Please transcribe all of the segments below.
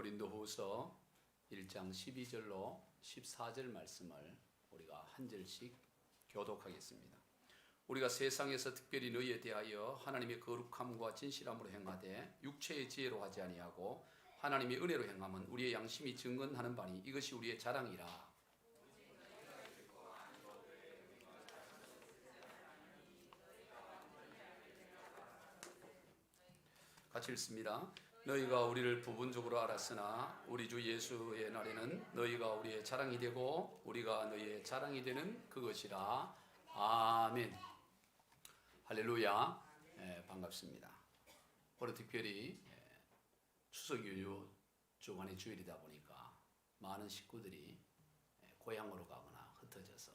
고린도후서 1장 12절로 14절 말씀을 우리가 한 절씩 교독하겠습니다. 우리가 세상에서 특별히 너희에 대하여 하나님의 거룩함과 진실함으로 행하되 육체의 지혜로 하지 아니하고 하나님의 은혜로 행함은 우리의 양심이 증언하는 바니 이것이 우리의 자랑이라. 같이 읽습니다. 너희가 우리를 부분적으로 알았으나 우리 주 예수의 날에는 너희가 우리의 자랑이 되고 우리가 너희의 자랑이 되는 그것이라. 아멘. 할렐루야. 반갑습니다. 오늘 특별히 추석 연휴 주간의 주일이다 보니까 많은 식구들이 고향으로 가거나 흩어져서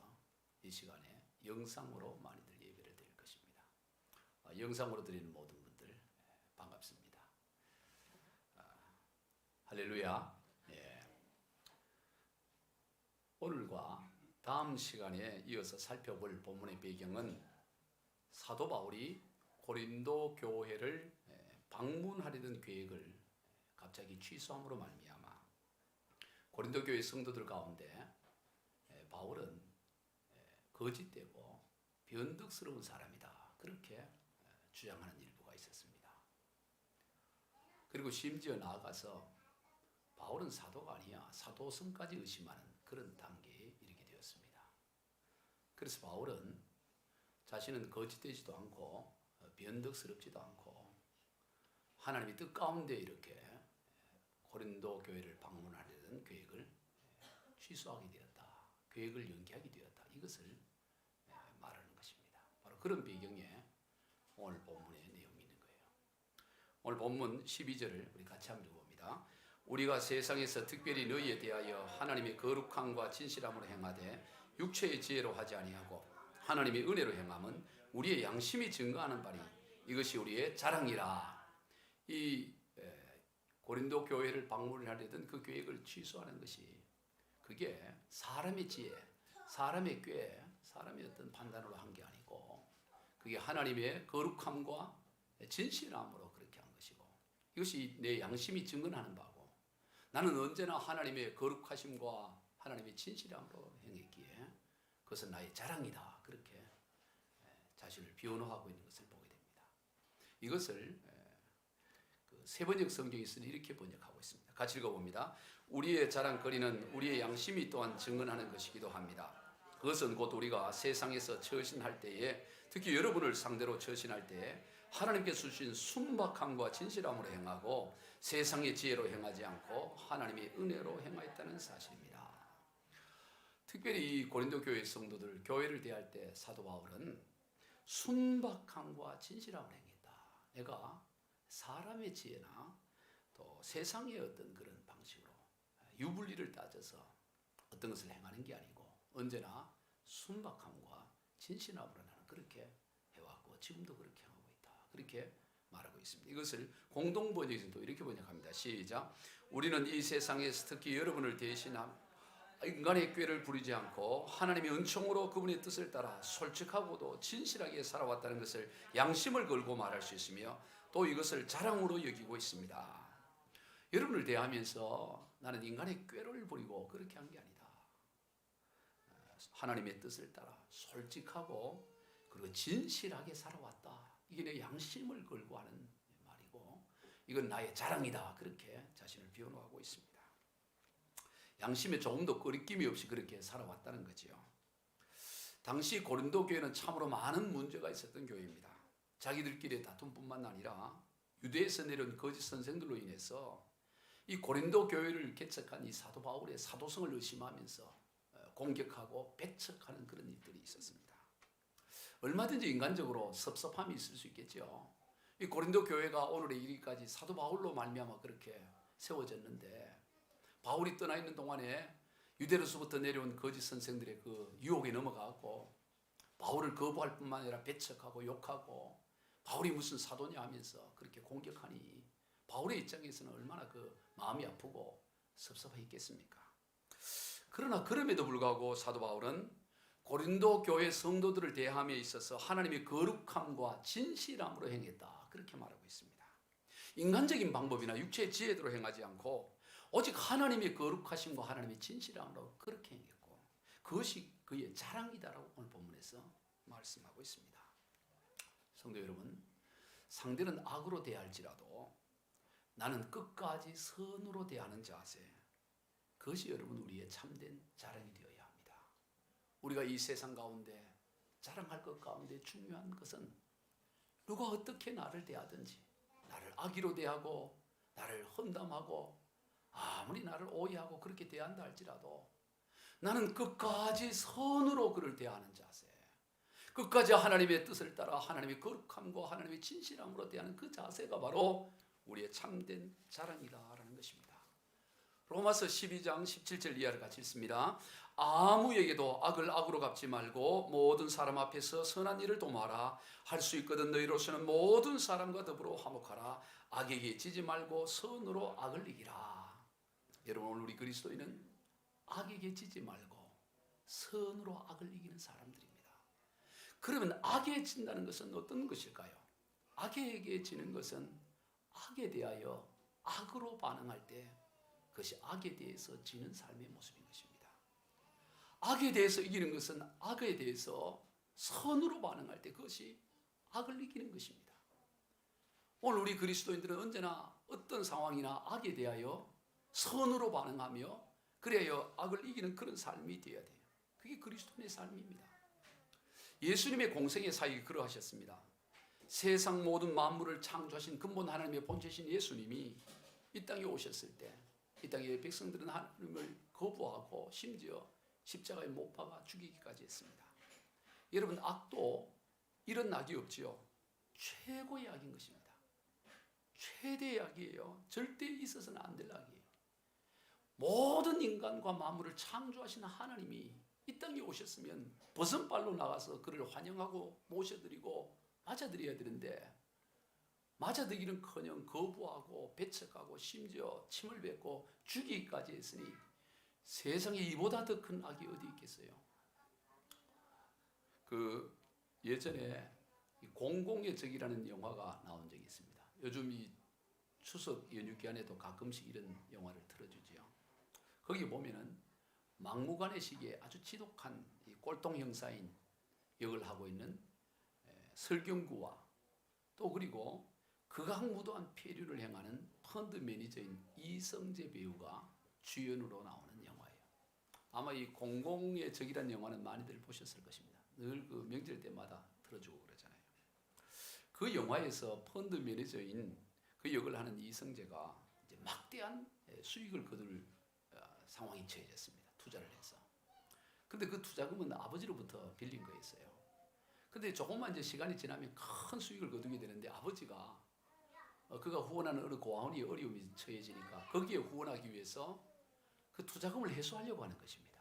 이 시간에 영상으로 많이들 예배를 드릴 것입니다. 영상으로 드리는 모든 분들 반갑습니다. 할렐루야. 오늘과 다음 시간에 이어서 살펴볼 본문의 배경은 사도 바울이 고린도 교회를 방문하려던 계획을 갑자기 취소함으로 말미암아 고린도 교회 성도들 가운데 바울은 거짓되고 변덕스러운 사람이다, 그렇게 주장하는 일부가 있었습니다. 그리고 심지어 나아가서 바울은 사도가 아니야, 사도성까지 의심하는 그런 단계에 이르게 되었습니다. 그래서 바울은 자신은 거짓되지도 않고 변덕스럽지도 않고 하나님의 뜻 가운데 이렇게 고린도 교회를 방문하려던 계획을 취소하게 되었다, 계획을 연기하게 되었다, 이것을 말하는 것입니다. 바로 그런 배경에 오늘 본문의 내용이 있는 거예요. 오늘 본문 12절을 우리 같이 한번 읽어봅니다. 우리가 세상에서 특별히 너희에 대하여 하나님의 거룩함과 진실함으로 행하되 육체의 지혜로 하지 아니하고 하나님의 은혜로 행함은 우리의 양심이 증거하는 바니 이것이 우리의 자랑이라. 이 고린도 교회를 방문하려던 그 계획을 취소하는 것이, 그게 사람의 지혜, 사람의 꾀, 사람의 어떤 판단으로 한 게 아니고 그게 하나님의 거룩함과 진실함으로 그렇게 한 것이고, 이것이 내 양심이 증언하는 바고 나는 언제나 하나님의 거룩하심과 하나님의 진실함으로 행했기에 그것은 나의 자랑이다, 그렇게 자신을 변호하고 있는 것을 보게 됩니다. 이것을 그 세번역 성경에서는 이렇게 번역하고 있습니다. 같이 읽어봅니다. 우리의 자랑거리는 우리의 양심이 또한 증언하는 것이기도 합니다. 그것은 곧 우리가 세상에서 처신할 때에, 특히 여러분을 상대로 처신할 때에 하나님께서 주신 순박함과 진실함으로 행하고 세상의 지혜로 행하지 않고 하나님의 은혜로 행하였다는 사실입니다. 특별히 이 고린도 교회 성도들, 교회를 대할 때 사도 바울은 순박함과 진실함을 행했다. 내가 사람의 지혜나 또 세상의 어떤 그런 방식으로 유불리를 따져서 어떤 것을 행하는 게 아니고 언제나 순박함과 진실함으로 나는 그렇게 해왔고 지금도 그렇게 하고 있다, 그렇게 말하고 있습니다. 이것을 공동 번역에서도 이렇게 번역합니다. 시작. 우리는 이 세상에서 특히 여러분을 대신한 인간의 꾀를 부리지 않고 하나님의 은총으로 그분의 뜻을 따라 솔직하고도 진실하게 살아왔다는 것을 양심을 걸고 말할 수 있으며 또 이것을 자랑으로 여기고 있습니다. 여러분을 대하면서 나는 인간의 꾀를 부리고 그렇게 한 게 아니다. 하나님의 뜻을 따라 솔직하고 그리고 진실하게 살아왔다. 이게 내 양심을 걸고 하는 말이고 이건 나의 자랑이다, 그렇게 자신을 변호하고 있습니다. 양심에 조금도 거리낌이 없이 그렇게 살아왔다는 거죠. 당시 고린도 교회는 참으로 많은 문제가 있었던 교회입니다. 자기들끼리의 다툼뿐만 아니라 유대에서 내려온 거짓 선생들로 인해서 이 고린도 교회를 개척한 이 사도 바울의 사도성을 의심하면서 공격하고 배척하는 그런 일들이 있었습니다. 얼마든지 인간적으로 섭섭함이 있을 수 있겠죠. 이 고린도 교회가 오늘의 이르기까지 사도 바울로 말미암아 그렇게 세워졌는데 바울이 떠나 있는 동안에 유대로서부터 내려온 거짓 선생들의 그 유혹에 넘어가고 바울을 거부할 뿐만 아니라 배척하고 욕하고 바울이 무슨 사도냐 하면서 그렇게 공격하니 바울의 입장에서는 얼마나 그 마음이 아프고 섭섭했겠습니까? 그러나 그럼에도 불구하고 사도 바울은 고린도 교회 성도들을 대함에 있어서 하나님의 거룩함과 진실함으로 행했다, 그렇게 말하고 있습니다. 인간적인 방법이나 육체의 지혜대로 행하지 않고 오직 하나님의 거룩하심과 하나님의 진실함으로 그렇게 행했고 그것이 그의 자랑이다라고 오늘 본문에서 말씀하고 있습니다. 성도 여러분, 상대는 악으로 대할지라도 나는 끝까지 선으로 대하는 자세, 그것이 여러분 우리의 참된 자랑이 되어야 합니다. 우리가 이 세상 가운데 자랑할 것 가운데 중요한 것은 누가 어떻게 나를 대하든지 나를 악의로 대하고 나를 험담하고 아무리 나를 오해하고 그렇게 대한다 할지라도 나는 끝까지 선으로 그를 대하는 자세, 끝까지 하나님의 뜻을 따라 하나님의 거룩함과 하나님의 진실함으로 대하는 그 자세가 바로 우리의 참된 자랑이다라는 것입니다. 로마서 12장 17절 이하를 같이 읽습니다. 아무에게도 악을 악으로 갚지 말고 모든 사람 앞에서 선한 일을 도모하라. 할 수 있거든 너희로서는 모든 사람과 더불어 화목하라. 악에게 지지 말고 선으로 악을 이기라. 여러분, 오늘 우리 그리스도인은 악에게 지지 말고 선으로 악을 이기는 사람들입니다. 그러면 악에 진다는 것은 어떤 것일까요? 악에게 지는 것은 악에 대하여 악으로 반응할 때 그것이 악에 대해서 지는 삶의 모습인 것입니다. 악에 대해서 이기는 것은 악에 대해서 선으로 반응할 때 그것이 악을 이기는 것입니다. 오늘 우리 그리스도인들은 언제나 어떤 상황이나 악에 대하여 선으로 반응하며 그래야 악을 이기는 그런 삶이 되어야 돼요. 그게 그리스도인의 삶입니다. 예수님의 공생의 사역이 그러하셨습니다. 세상 모든 만물을 창조하신 근본 하나님의 본체신 예수님이 이 땅에 오셨을 때 이 땅의 백성들은 하나님을 거부하고 심지어 십자가에 못 박아 죽이기까지 했습니다. 여러분, 악도 이런 악이 없지요. 최고의 악인 것입니다. 최대의 악이에요. 절대 있어서는 안 될 악이에요. 모든 인간과 만물을 창조하신 하나님이 이 땅에 오셨으면 버선발로 나가서 그를 환영하고 모셔드리고 맞아드려야 되는데 맞아들기는커녕 거부하고 배척하고 심지어 침을 뱉고 죽이기까지 했으니 세상에 이보다 더 큰 악이 어디 있겠어요? 그 예전에 공공의 적이라는 영화가 나온 적이 있습니다. 요즘 이 추석 연휴 기간에도 가끔씩 이런 영화를 틀어주지요. 거기 보면은 막무가내 시기에 아주 지독한 이 꼴통 형사인 역을 하고 있는 설경구와 또 그리고 극악무도한 폐륜을 행하는 펀드 매니저인 이성재 배우가 주연으로 나오는 영화예요. 아마 이 공공의 적이라는 영화는 많이들 보셨을 것입니다. 늘 그 명절 때마다 틀어주고 그러잖아요. 그 영화에서 펀드 매니저인 그 역을 하는 이성재가 이제 막대한 수익을 거둘 상황이 처해졌습니다. 투자를 해서. 근데 그 투자금은 아버지로부터 빌린 거였어요. 근데 조금만 이제 시간이 지나면 큰 수익을 거두게 되는데 아버지가 그가 후원하는 어느 고아원이 어려움이 처해지니까 거기에 후원하기 위해서 그 투자금을 회수하려고 하는 것입니다.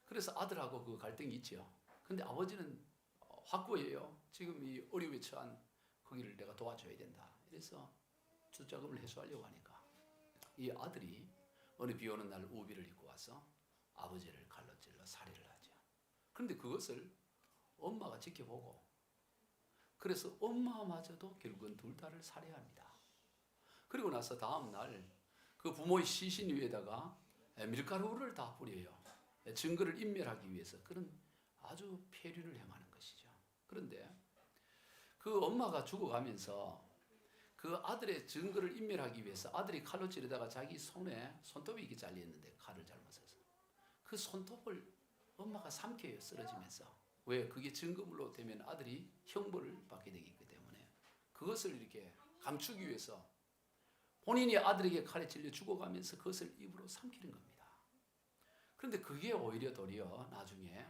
그래서 아들하고 그 갈등이 있죠. 근데 아버지는 확고해요. 지금 이 어려움에 처한 거기를 내가 도와줘야 된다. 그래서 투자금을 회수하려고 하니까 이 아들이 어느 비 오는 날 우비를 입고 와서 아버지를 칼로 찔러 살해를 하죠. 그런데 그것을 엄마가 지켜보고 그래서 엄마마저도 결국은 둘 다를 살해합니다. 그리고 나서 다음 날 그 부모의 시신 위에다가 밀가루를 다 뿌려요. 증거를 인멸하기 위해서 그런 아주 폐륜을 행하는 것이죠. 그런데 그 엄마가 죽어가면서 그 아들의 증거를 인멸하기 위해서 아들이 칼로 찌르다가 자기 손에 손톱이 이렇게 잘렸는데 칼을 잘못 써서 그 손톱을 엄마가 삼켜요. 쓰러지면서. 왜? 그게 증거물로 되면 아들이 형벌을 받게 되기 때문에 그것을 이렇게 감추기 위해서 본인이 아들에게 칼에 찔려 죽어가면서 그것을 입으로 삼키는 겁니다. 그런데 그게 오히려 도리어 나중에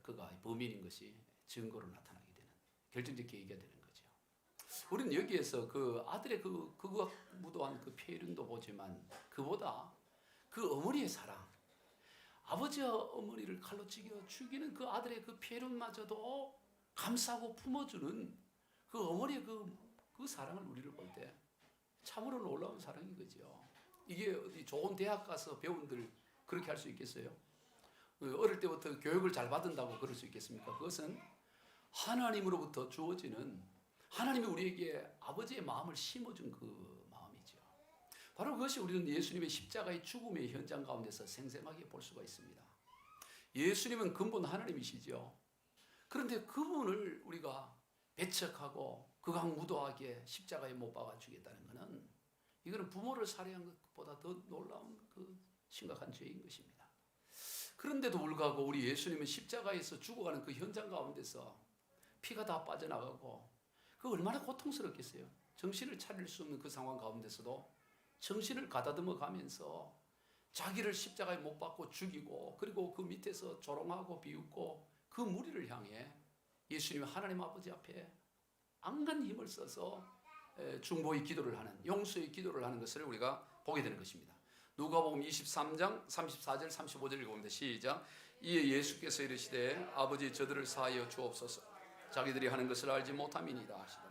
그가 범인인 것이 증거로 나타나게 되는 결정적 계기가 되는 거죠. 우리는 여기에서 그 아들의 그 극악무도한 그 폐륜도 보지만 그보다 그 어머니의 사랑, 아버지와 어머니를 칼로 찌겨 죽이는 그 아들의 그 폐륜마저도 감싸고 품어주는 그 어머니의 그 사랑을 우리를 볼 때 참으로 놀라운 사랑인 거죠. 이게 어디 좋은 대학 가서 배운들 그렇게 할 수 있겠어요? 어릴 때부터 교육을 잘 받은다고 그럴 수 있겠습니까? 그것은 하나님으로부터 주어지는 하나님이 우리에게 아버지의 마음을 심어준 그 마음이죠. 바로 그것이 우리는 예수님의 십자가의 죽음의 현장 가운데서 생생하게 볼 수가 있습니다. 예수님은 근본 하나님이시죠. 그런데 그분을 우리가 배척하고 극악무도하게 십자가에 못 박아 죽였다는 것은 이거는 부모를 살해한 것보다 더 놀라운 그 심각한 죄인 것입니다. 그런데도 불구하고 우리 예수님은 십자가에서 죽어가는 그 현장 가운데서 피가 다 빠져나가고 그 얼마나 고통스럽겠어요. 정신을 차릴 수 없는 그 상황 가운데서도 정신을 가다듬어 가면서 자기를 십자가에 못 박고 죽이고 그리고 그 밑에서 조롱하고 비웃고 그 무리를 향해 예수님이 하나님 아버지 앞에 안간 힘을 써서 중보의 기도를 하는, 용서의 기도를 하는 것을 우리가 보게 되는 것입니다. 누가복음 23장 34절 35절 읽어봅니다. 시작. 이에 예수께서 이르시되 아버지 저들을 사하여 주옵소서. 자기들이 하는 것을 알지 못함이니이다 하시더라.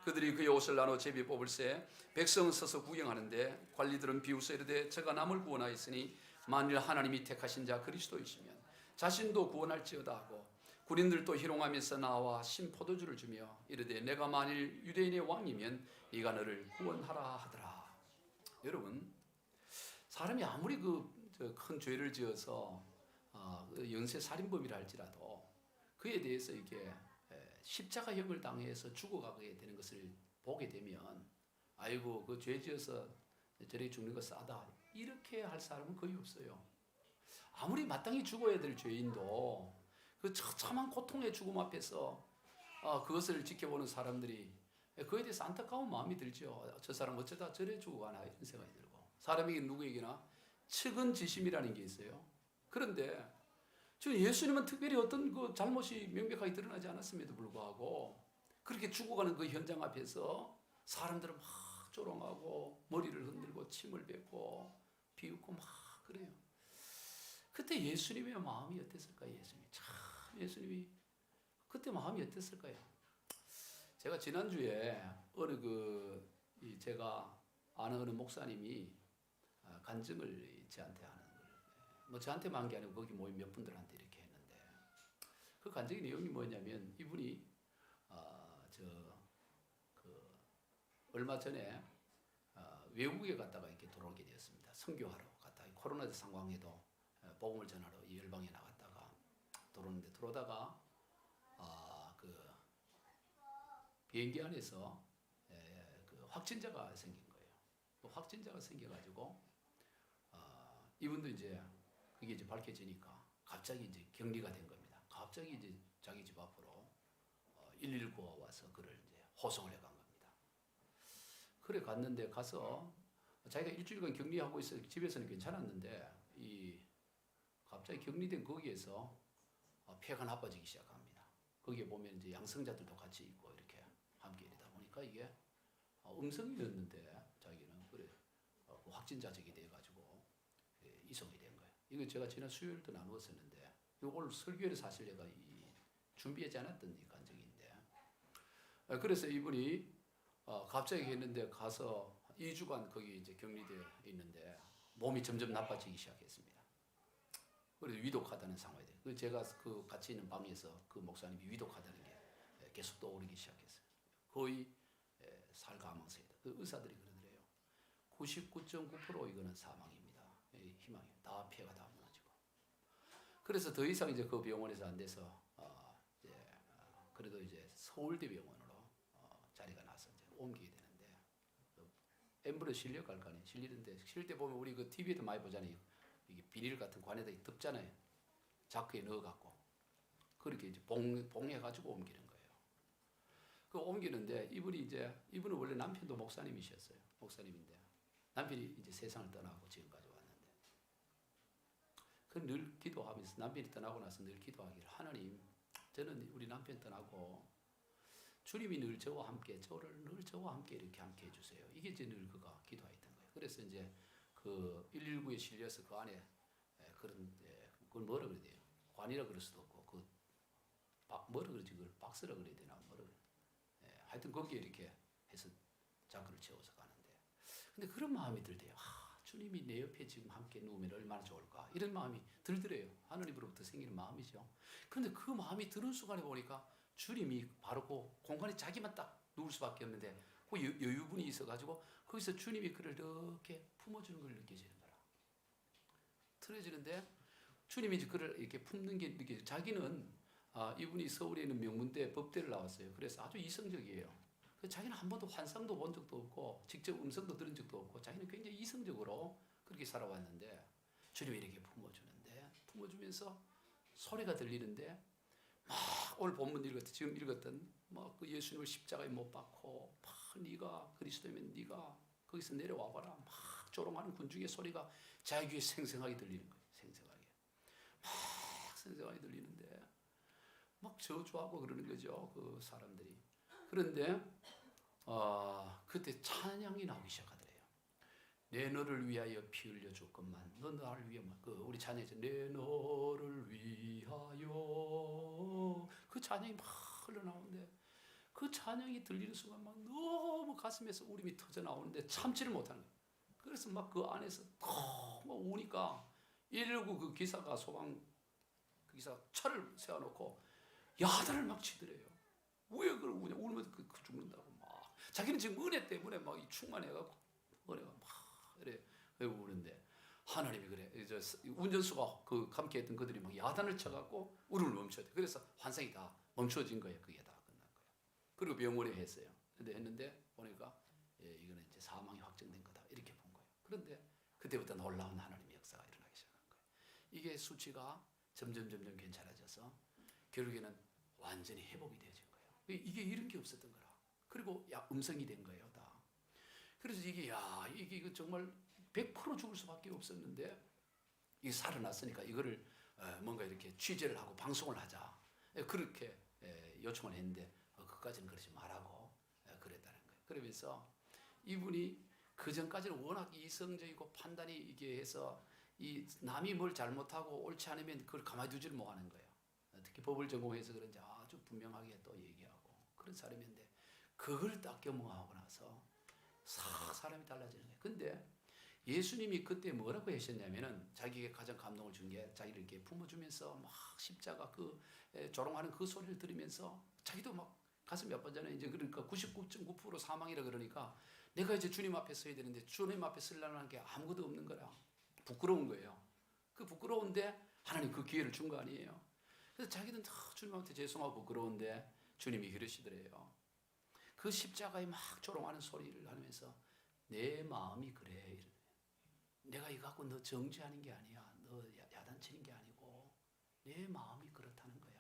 그들이 그의 옷을 나눠 제비 뽑을새 백성은 서서 구경하는데 관리들은 비웃어 이르되 저가 남을 구원하였으니 만일 하나님이 택하신 자 그리스도이시면 자신도 구원할지어다 하고 군인들도 희롱하면서 나와 신포도주를 주며 이르되 내가 만일 유대인의 왕이면 네가 너를 구원하라 하더라. 여러분, 사람이 아무리 큰 죄를 지어서 연쇄 살인범이라 할지라도 그에 대해서 이게 십자가형을 당해서 죽어가게 되는 것을 보게 되면 아이고 그 죄 지어서 저렇게 죽는 거 싸다 이렇게 할 사람은 거의 없어요. 아무리 마땅히 죽어야 될 죄인도 그 처참한 고통의 죽음 앞에서 그것을 지켜보는 사람들이 그에 대해서 안타까운 마음이 들죠. 저 사람 어쩌다 저래 죽어가나 이런 생각이 들고 사람에게 누구에게나 측은지심이라는 게 있어요. 그런데 지금 예수님은 특별히 어떤 그 잘못이 명백하게 드러나지 않았음에도 불구하고 그렇게 죽어가는 그 현장 앞에서 사람들은 막 조롱하고 머리를 흔들고 침을 뱉고 비웃고 막 그래요. 그때 예수님의 마음이 어땠을까요? 예수님이 그때 마음이 어땠을까요? 제가 지난주에 어느 제가 아는 어느 목사님이 간증을 저한테 하는 걸, 뭐 저한테만 한 게 아니고 거기 모인 몇 분들한테 이렇게 했는데 그 간증의 내용이 뭐냐면 이분이 얼마 전에 외국에 갔다가 이렇게 돌아오게 되었습니다. 선교하러 갔다가 코로나 상황에도 복음을 전하러 이 열방에 나갔다가 들어오는데 들어오다가 비행기 안에서 확진자가 생긴 거예요. 확진자가 생겨가지고 이분도 이제 그게 이제 밝혀지니까 갑자기 이제 격리가 된 겁니다. 갑자기 이제 자기 집 앞으로 119가 와서 그를 이제 호송을 해간 겁니다. 그래 갔는데 가서 자기가 일주일간 격리하고 있어 집에서는 괜찮았는데 갑자기 격리된 거기에서 폐가 나빠지기 시작합니다. 거기에 보면 이제 양성자들도 같이 있고 이렇게 함께 이러다 보니까 이게 음성이었는데 자기는 그래 확진자적이 돼가지고 이송이 된 거예요. 이거 제가 지난 수요일도 나누었었는데 이걸 설교를 사실 내가 준비하지 않았던 이 간증인데 그래서 이분이 갑자기 했는데 가서 2주간 거기 이제 격리되어 있는데 몸이 점점 나빠지기 시작했습니다. 그래서 위독하다는 상황이 돼요. 제가 그 같이 있는 방에서 그 목사님이 위독하다는 게 계속 떠오르기 시작했어요. 거의 살가망성이다. 그 의사들이 그러더래요. 99.9% 이거는 사망입니다. 희망이 다 폐가 다 무너지고. 그래서 더 이상 이제 그 병원에서 안 돼서 그래도 이제 서울대병원으로 자리가 나서 이제 옮기게 되는데 엠브레 실려갈 거 아니에요. 실리는데 실릴 때 보면 우리 그 TV에도 많이 보잖아요. 이게 비닐 같은 거 안에다 덮잖아요. 자크에 넣어갖고 그렇게 이제 봉해가지고 옮기는 거예요. 그 옮기는데 이분은 원래 남편도 목사님이셨어요. 목사님인데 남편이 이제 세상을 떠나고 지금까지 왔는데 그 늘 기도하면서 남편이 떠나고 나서 늘 기도하기를 하나님 저는 우리 남편 떠나고 주님이 늘 저와 함께 저를 늘 저와 함께 이렇게 함께 해주세요. 이게 이제 늘 그가 기도했던 거예요. 그래서 이제 그 119에 실려서 그 안에 그런 그걸 뭐라 그래야 돼요? 관이라 그럴 수도 없고 뭐라 그러지? 그걸 박스라 그래야 되나? 하여튼 거기에 이렇게 해서 자크를 채워서 가는데 근데 그런 마음이 들대요. 주님이 내 옆에 지금 함께 누우면 얼마나 좋을까? 이런 마음이 들더래요. 하나님으로부터 생기는 마음이죠. 그런데 그 마음이 드는 순간에 보니까 주님이 바로 그 공간에 자기만 딱 누울 수밖에 없는데 그 여유분이 있어가지고 거기서 주님이 그를 이렇게 품어주는 걸 느껴지는 거라. 틀어지는데 주님이 이제 그를 이렇게 품는 게 느껴져. 자기는 이분이 서울에 있는 명문대 법대를 나왔어요. 그래서 아주 이성적이에요. 자기는 한 번도 환상도 본 적도 없고 직접 음성도 들은 적도 없고 자기는 굉장히 이성적으로 그렇게 살아왔는데 주님이 이렇게 품어주는데 품어주면서 소리가 들리는데 막 오늘 본문 지금 읽었던 막 그 예수님을 십자가에 못 박고 막 네가 그리스도면 네가 거기서 내려와 봐라 막 조롱하는 군중의 소리가 자기 귀에 생생하게 들리는 거예요. 생생하게 들리는데 막 저주하고 그러는 거죠. 그 사람들이. 그런데 그때 찬양이 나오기 시작하더래요. 내 너를 위하여 피 흘려 줬건만 너 나를 위해 우리 찬양에서 내 너를 위하여 그 찬양이 막 흘러나오는데 그 찬양이 들리는 순간 막 너무 가슴에서 울음이 터져 나오는데 참지를 못하는 거예요. 그래서 막 그 안에서 너무 우니까 119 그 기사가 그 기사 차를 세워놓고 야단을 막 치더래요. 왜 그걸 우냐? 울면서 그 죽는다고 막. 자기는 지금 은혜 때문에 막 충만해갖고 은혜가 막 이래 우는데 하나님이 그래. 운전수가 그 함께했던 그들이 막 야단을 쳐갖고 울음을 멈춰야 돼. 그래서 환상이 다 멈춰진 거예요. 그게 다 끝난 거예요. 그리고 병원에 했어요. 근데 했는데 보니까 이거는 이제 사망이 확정된 거다 이렇게 본 거예요. 그런데 그때부터 놀라운 하나님의 역사가 일어나기 시작한 거예요. 이게 수치가 점점 괜찮아져서 결국에는 완전히 회복이 되어진 거예요. 이게 이런 게 없었던 거라. 그리고 음성이 된 거예요, 다. 그래서 이게 정말 100% 죽을 수밖에 없었는데 이게 살아났으니까 이거를 뭔가 이렇게 취재를 하고 방송을 하자. 그렇게 요청을 했는데 그까지는 그러지 말라고 그랬다는 거예요. 그러면서 이분이 그 전까지는 워낙 이성적이고 판단이 이게 해서 이 남이 뭘 잘못하고 옳지 않으면 그걸 가만히 두지를 못하는 거예요. 특히 법을 전공해서 그런지 아주 분명하게 또 얘기하고 그런 사람인데 그걸 딱 경험하고 나서 싹 사람이 달라지는 거예요. 근데 예수님이 그때 뭐라고 하셨냐면은 자기에게 가장 감동을 준 게 자기를 이렇게 품어주면서 막 십자가 그 조롱하는 그 소리를 들으면서 자기도 막 가슴이 아팠잖아요. 이제 그러니까 99.9% 사망이라 그러니까 내가 이제 주님 앞에 서야 되는데 주님 앞에 서려는 게 아무것도 없는 거라 부끄러운 거예요. 그 부끄러운데 하나님 그 기회를 준 거 아니에요. 그래서 자기는 주님한테 죄송하고 부끄러운데 주님이 그러시더래요. 그 십자가에 막 조롱하는 소리를 하면서 내 마음이 그래. 내가 이거 갖고 너 정죄하는 게 아니야. 너 야단치는 게 아니고 내 마음이 그렇다는 거야.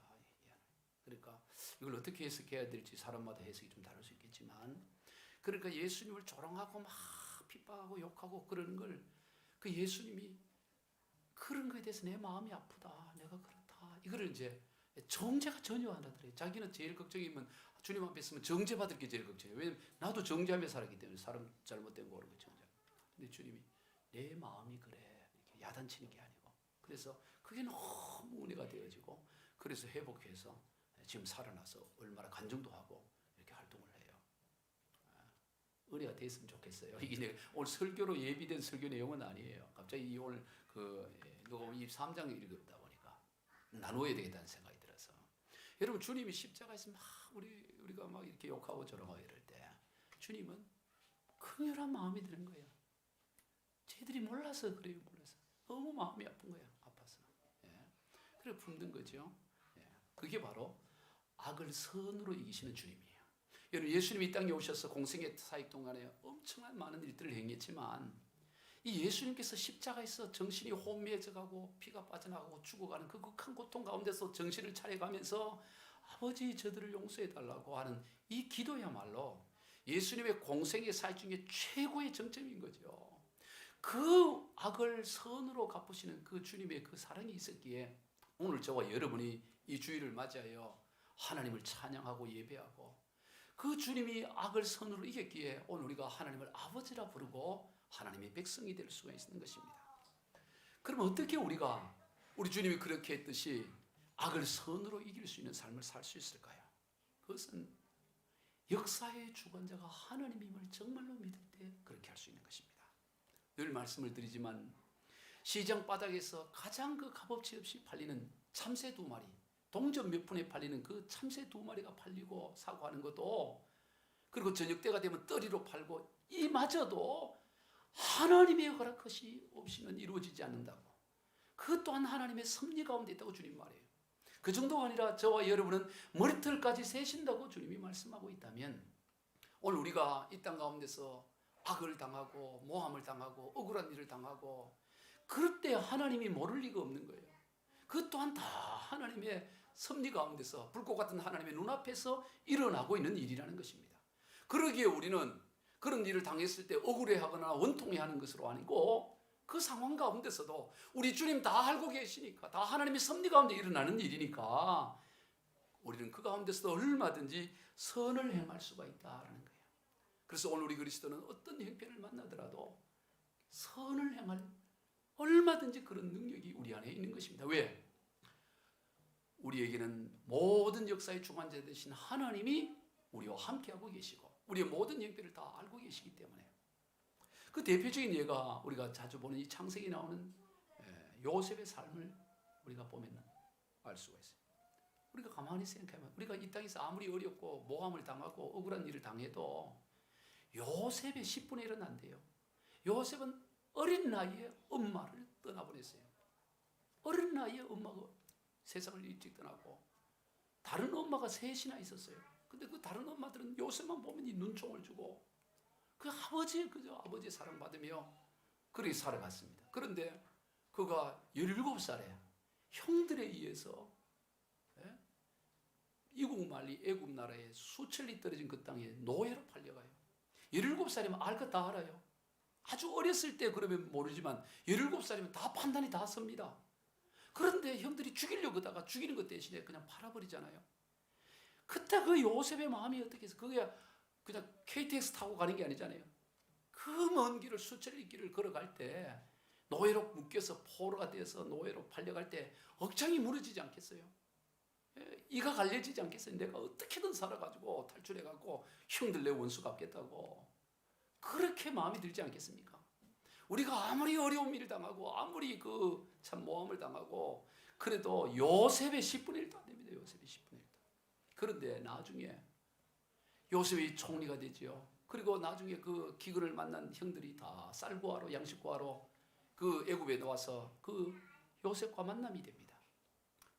그러니까 이걸 어떻게 해석해야 될지 사람마다 해석이 좀 다를 수 있겠지만 그러니까 예수님을 조롱하고 막 핍박하고 욕하고 그러는 걸 그 예수님이 그런 거에 대해서 내 마음이 아프다. 내가 그렇다. 이거를 이제 정죄가 전혀 안 하더래요. 자기는 제일 걱정이면 주님 앞에 있으면 정죄받을 게 제일 걱정이에요. 왜냐면 나도 정죄하며 살았기 때문에 사람 잘못된 거 모르고 정죄. 근데 주님이 내 마음이 그래. 이렇게 야단치는 게 아니고. 그래서 그게 너무 은혜가 되어지고 그래서 회복해서 지금 살아나서 얼마나 간증도 하고 이렇게 활동을 해요. 은혜가 됐으면 좋겠어요. 이게 오늘 설교로 예비된 설교 내용은 아니에요. 갑자기 오늘 누가 23장 읽었다 보니까 나누어야 되겠다는 생각이 들어서 여러분 주님이 십자가에서 막 우리가 막 이렇게 욕하고 저러고 이럴 때 주님은 긍휼한 마음이 드는 거예요. 쟤들이 몰라서 그래요. 몰라서 너무 마음이 아픈 거예요. 아파서. 그래 품는 거죠. 그게 바로 악을 선으로 이기시는 주님이에요. 여러분 예수님이 이 땅에 오셔서 공생의 사역 동안에 엄청난 많은 일들을 행했지만 이 예수님께서 십자가에서 정신이 혼미해져가고 피가 빠져나가고 죽어가는 그 극한 고통 가운데서 정신을 차려가면서 아버지 저들을 용서해달라고 하는 이 기도야말로 예수님의 공생의 사역 중에 최고의 정점인 거죠. 그 악을 선으로 갚으시는 그 주님의 그 사랑이 있었기에 오늘 저와 여러분이 이 주일을 맞이하여 하나님을 찬양하고 예배하고 그 주님이 악을 선으로 이겼기에 오늘 우리가 하나님을 아버지라 부르고 하나님의 백성이 될 수가 있는 것입니다. 그럼 어떻게 우리가 우리 주님이 그렇게 했듯이 악을 선으로 이길 수 있는 삶을 살 수 있을까요? 그것은 역사의 주관자가 하나님임을 정말로 믿을 때 그렇게 할 수 있는 것입니다. 늘 말씀을 드리지만 시장 바닥에서 가장 그 값어치 없이 팔리는 참새 2마리 동전 몇 푼에 팔리는 그 참새 2마리가 팔리고 사고 하는 것도 그리고 저녁 때가 되면 떨이로 팔고, 이마저도 하나님의 허락것이 없이는 이루어지지 않는다고. 그것 또한 하나님의 섭리 가운데 있다고 주님 말해요. 그 정도가 아니라 저와 여러분은 머리털까지 세신다고 주님이 말씀하고 있다면, 오늘 우리가 이 땅 가운데서 악을 당하고 모함을 당하고 억울한 일을 당하고 그럴 때 하나님이 모를 리가 없는 거예요. 그것 또한 다 하나님의 섭리 가운데서 불꽃 같은 하나님의 눈앞에서 일어나고 있는 일이라는 것입니다. 그러기에 우리는 그런 일을 당했을 때 억울해하거나 원통해하는 것으로 아니고, 그 상황 가운데서도 우리 주님 다 알고 계시니까, 다 하나님의 섭리 가운데 일어나는 일이니까 우리는 그 가운데서도 얼마든지 선을 행할 수가 있다라는 거예요. 그래서 오늘 우리 그리스도는 어떤 형편을 만나더라도 선을 행할 얼마든지 그런 능력이 우리 안에 있는 것입니다. 왜? 우리에게는 모든 역사의 주관자 되신 하나님이 우리와 함께하고 계시고 우리의 모든 형편을 다 알고 계시기 때문에. 그 대표적인 예가 우리가 자주 보는 이 창세기에 나오는 요셉의 삶을 우리가 보면 알 수가 있어요. 우리가 가만히 생각하면 우리가 이 땅에서 아무리 어렵고 모함을 당하고 억울한 일을 당해도 요셉의 10분의 1은 안 돼요. 요셉은 어린 나이에 엄마를 떠나보냈어요. 어린 나이에 엄마가 세상을 일찍 떠나고 다른 엄마가 셋이나 있었어요. 근데 그 다른 엄마들은 요셉만 보면 이 눈총을 주고 그 아버지의 사랑받으며 그렇게 살아갔습니다. 그런데 그가 17살에 형들에 의해서 이국 말리 애굽 나라에 수천리 떨어진 그 땅에 노예로 팔려가요. 17살이면 알 것 다 알아요. 아주 어렸을 때 그러면 모르지만 17살이면 다 판단이 다 섭니다. 그런데 형들이 죽이려고 하다가 죽이는 것 대신에 그냥 팔아버리잖아요. 그때 그 요셉의 마음이 어떻게 해서 그게 그냥 KTX 타고 가는 게 아니잖아요. 그 먼 길을 수천리 길을 걸어갈 때 노예로 묶여서 포로가 돼서 노예로 팔려갈 때 억장이 무너지지 않겠어요? 이가 갈려지지 않겠어요? 내가 어떻게든 살아가지고 탈출해가고 형들 내 원수 갚겠다고 그렇게 마음이 들지 않겠습니까? 우리가 아무리 어려운 일을 당하고 아무리 그 참 모함을 당하고 그래도 요셉의 10분의 1도 안 됩니다. 요셉의 10분의 1도. 그런데 나중에 요셉이 총리가 되지요. 그리고 나중에 그 기근을 만난 형들이 다 쌀 구하러 양식 구하러 그 애굽에 나와서 그 요셉과 만남이 됩니다.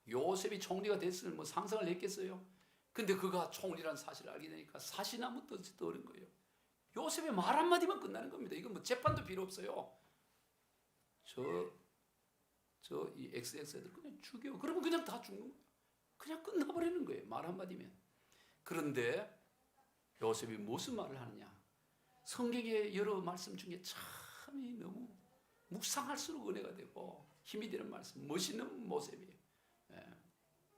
요셉이 총리가 됐으면 뭐 상상을 했겠어요? 근데 그가 총리라는 사실을 알게 되니까 사시나무 듯이 떠오른 거예요. 요셉의 말 한마디만 끝나는 겁니다. 이건 뭐 재판도 필요 없어요. 이 XX 애들 그냥 죽여. 그러면 그냥 다 죽는 거예요. 그냥 끝나버리는 거예요. 말 한마디면. 그런데 요셉이 무슨 말을 하느냐? 성경의 여러 말씀 중에 참이 너무 묵상할수록 은혜가 되고 힘이 되는 말씀, 멋있는 모습이에요.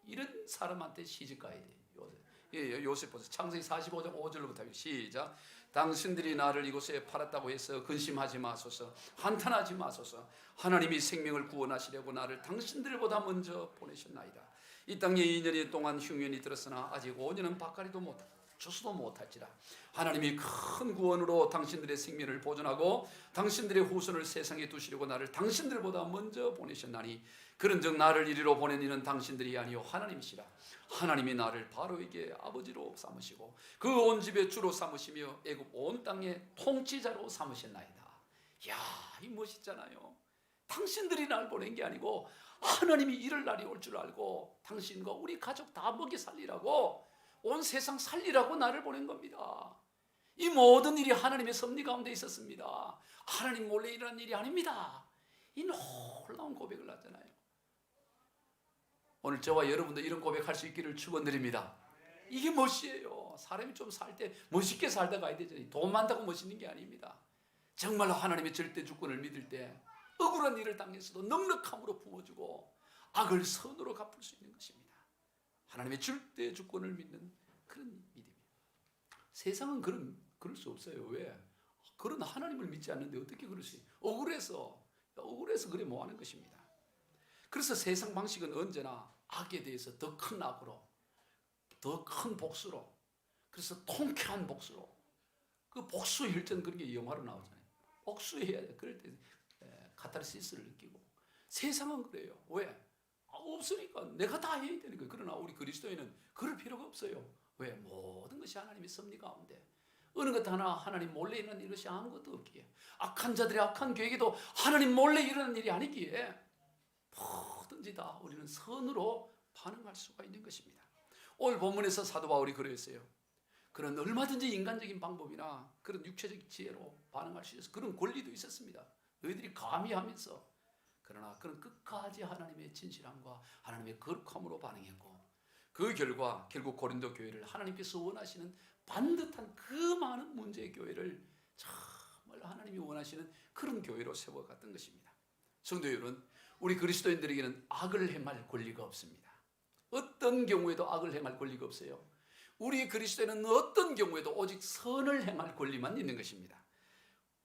이런 사람한테 시집가야 돼요. 요셉 보세요. 창세기 45장 5절부터 시작. 당신들이 나를 이곳에 팔았다고 해서 근심하지 마소서, 한탄하지 마소서. 하나님이 생명을 구원하시려고 나를 당신들보다 먼저 보내셨나이다. 이 땅에 2년이 동안 흉년이 들었으나 아직 5년은 바까리도 주수도 못할지라. 하나님이 큰 구원으로 당신들의 생명을 보존하고 당신들의 후손을 세상에 두시려고 나를 당신들보다 먼저 보내셨나니 그런즉 나를 이리로 보낸 이는 당신들이 아니요 하나님이시라. 하나님이 나를 바로에게 아버지로 삼으시고 그 온 집의 주로 삼으시며 애굽 온 땅의 통치자로 삼으셨나이다. 이야, 이 멋있잖아요. 당신들이 날 보낸 게 아니고 하나님이 이럴 날이 올 줄 알고 당신과 우리 가족 다 먹여 살리라고 온 세상 살리라고 나를 보낸 겁니다. 이 모든 일이 하나님의 섭리 가운데 있었습니다. 하나님 몰래 일어난 일이 아닙니다. 이 놀라운 고백을 하잖아요. 오늘 저와 여러분도 이런 고백할 수 있기를 축원드립니다. 이게 멋이에요. 사람이 좀 살 때 멋있게 살다 가야 되잖아요. 돈 많다고 멋있는 게 아닙니다. 정말로 하나님의 절대 주권을 믿을 때 억울한 일을 당해서도 넉넉함으로 부어주고 악을 선으로 갚을 수 있는 것입니다. 하나님의 절대 주권을 믿는 그런 믿음이에요. 세상은 그럴 수 없어요. 왜? 그런 하나님을 믿지 않는데 어떻게 그럴 수 있어요? 억울해서 그래 뭐 하는 것입니다. 그래서 세상 방식은 언제나 악에 대해서 더 큰 악으로, 더 큰 복수로, 그래서 통쾌한 복수로, 그 복수 혈전 그런 게 영화로 나오잖아요. 복수해야 돼. 그럴 때 카타르시스를 느끼고. 세상은 그래요. 왜? 없으니까 내가 다 해야 되는 거예요. 그러나 우리 그리스도인은 그럴 필요가 없어요. 왜? 모든 것이 하나님의 섭리 가운데 어느 것 하나 하나님 몰래 일어나는 이것이 아무것도 없기에, 악한 자들의 악한 계획에도 하나님 몰래 일어나는 일이 아니기에 뭐든지 다 우리는 선으로 반응할 수가 있는 것입니다. 오늘 본문에서 사도 바울이 그랬어요. 그런 얼마든지 인간적인 방법이나 그런 육체적 지혜로 반응할 수 있어서 그런 권리도 있었습니다. 너희들이 감히 하면서, 그러나 그런 끝까지 하나님의 진실함과 하나님의 거룩함으로 반응했고, 그 결과 결국 고린도 교회를 하나님께서 원하시는 반듯한 그 많은 문제의 교회를 정말 하나님이 원하시는 그런 교회로 세워갔던 것입니다. 성도 여러분, 우리 그리스도인들에게는 악을 행할 권리가 없습니다. 어떤 경우에도 악을 행할 권리가 없어요. 우리 그리스도인은 어떤 경우에도 오직 선을 행할 권리만 있는 것입니다.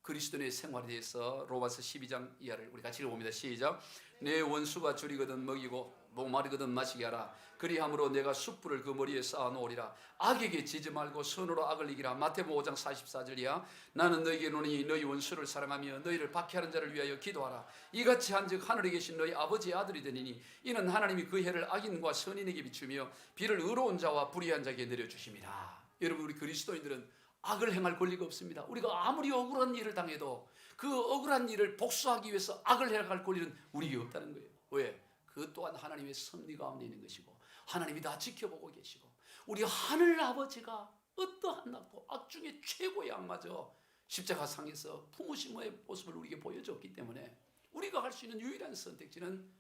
그리스도인의 생활에 대해서 로마서 12장 이하를 우리 같이 읽어봅니다. 시작. 내 원수가 줄이거든 먹이고 목마르거든 마시게 하라. 그리함으로 내가 숯불을 그 머리에 쌓아놓으리라. 악에게 지지 말고 선으로 악을 이기라. 마태복음 5장 44절이야. 나는 너희에게 이르노니 너희 원수를 사랑하며 너희를 박해하는 자를 위하여 기도하라. 이같이 한즉 하늘에 계신 너희 아버지의 아들이 되니니 이는 하나님이 그 해를 악인과 선인에게 비추며 비를 의로운 자와 불의한 자에게 내려주심이라. 여러분, 우리 그리스도인들은 악을 행할 권리가 없습니다. 우리가 아무리 억울한 일을 당해도 그 억울한 일을 복수하기 위해서 악을 행할 권리는 우리에게 없다는 거예요. 왜? 그것 또한 하나님의 섭리 가운데 있는 것이고 하나님이 다 지켜보고 계시고 우리 하늘 아버지가 어떠한 낙고 악 중에 최고의 악마저 십자가상에서 품으심의 모습을 우리에게 보여줬기 때문에 우리가 할 수 있는 유일한 선택지는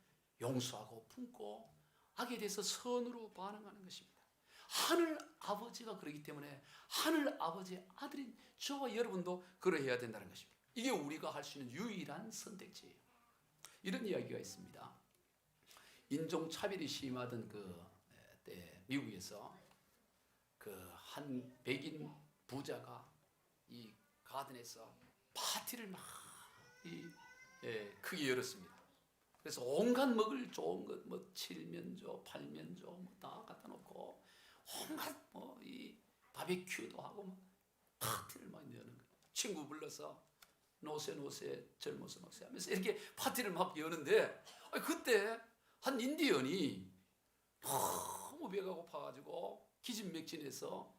용서하고 품고 악에 대해서 선으로 반응하는 것입니다. 하늘 아버지가 그러기 때문에 하늘 아버지의 아들인 저와 여러분도 그러해야 된다는 것입니다. 이게 우리가 할 수 있는 유일한 선택지예요. 이런 이야기가 있습니다. 인종차별이 심하던 그때 미국에서 그 한 백인 부자가 이 가든에서 파티를 막 크게 열었습니다. 그래서 온갖 먹을 좋은 것, 뭐 칠면조, 팔면조 뭐 다 갖다 놓고 온갖 뭐 이 바베큐도 하고 막 파티를 막 여는 거예요. 친구 불러서 노세 젊어서 노세 하면서 이렇게 파티를 막 여는데 그때 한 인디언이 너무 배가 고파가지고 기진맥진해서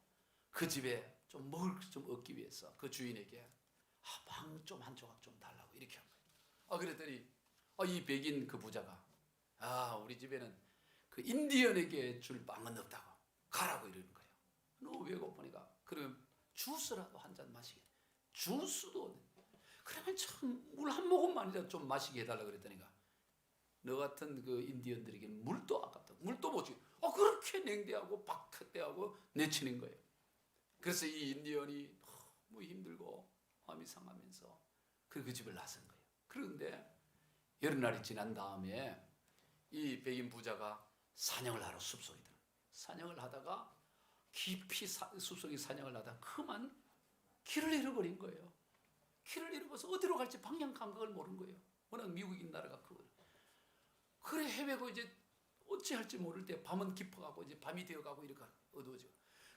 그 집에 좀 먹을 것 좀 얻기 위해서 그 주인에게 빵 좀 한 조각 좀 달라고 이렇게 한 거예요. 그랬더니 이 백인 그 부자가 우리 집에는 그 인디언에게 줄 빵은 없다고 가라고 이러는 거예요. 너무 배고프니까 그러면 주스라도 한 잔 마시게. 주스도 그러면 참 물 한 모금만이라도 좀 마시게 해달라고 그랬더니가 너 같은 그 인디언들에게는 물도 아깝다고 물도 못 주고 그렇게 냉대하고 박대하고 내치는 거예요. 그래서 이 인디언이 너무 힘들고 마음이 상하면서 그 집을 나선 거예요. 그런데 여러 날이 지난 다음에 이 백인 부자가 사냥을 하러 숲속에 들어요. 사냥을 하다가 깊이 숲속에 사냥을 하다가 그만 길을 잃어버린 거예요. 길을 잃어버려서 어디로 갈지 방향 감각을 모르는 거예요. 워낙 미국인 나라가 크고. 그래 헤매고 이제 어찌할지 모를 때 밤은 깊어가고 이제 밤이 되어가고 이렇게 어두워져.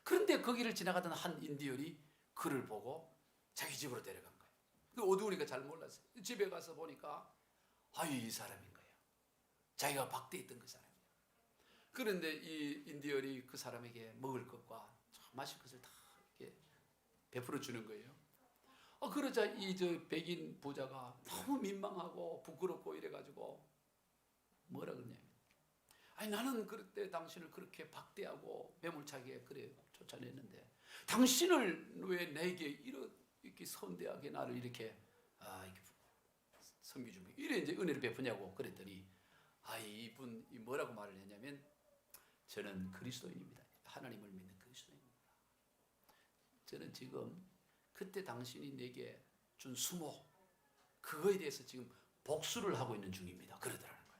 그런데 거기를 지나가던 한 인디언이 그를 보고 자기 집으로 데려간 거예요. 그 어두우니까 잘 몰랐어요. 집에 가서 보니까 이 사람인 거예요. 자기가 박대했던 그 사람이에요. 그런데 이 인디언이 그 사람에게 먹을 것과 마실 것을 다 이렇게 베풀어 주는 거예요. 그러자 이 백인 부자가 너무 민망하고 부끄럽고 이래가지고 뭐라 그러냐면 나는 그때 당신을 그렇게 박대하고 매몰차게 그래 쫓아냈는데 당신을 왜 내게 이렇게 선대하게 나를 이렇게 섬겨주면 이래 이제 은혜를 베푸냐고 그랬더니 이분이 뭐라고 말을 했냐면 저는 그리스도인입니다. 하나님을 믿는 그리스도인입니다. 저는 지금 그때 당신이 내게 준 수모 그거에 대해서 지금 복수를 하고 있는 중입니다. 그러더라는 거예요.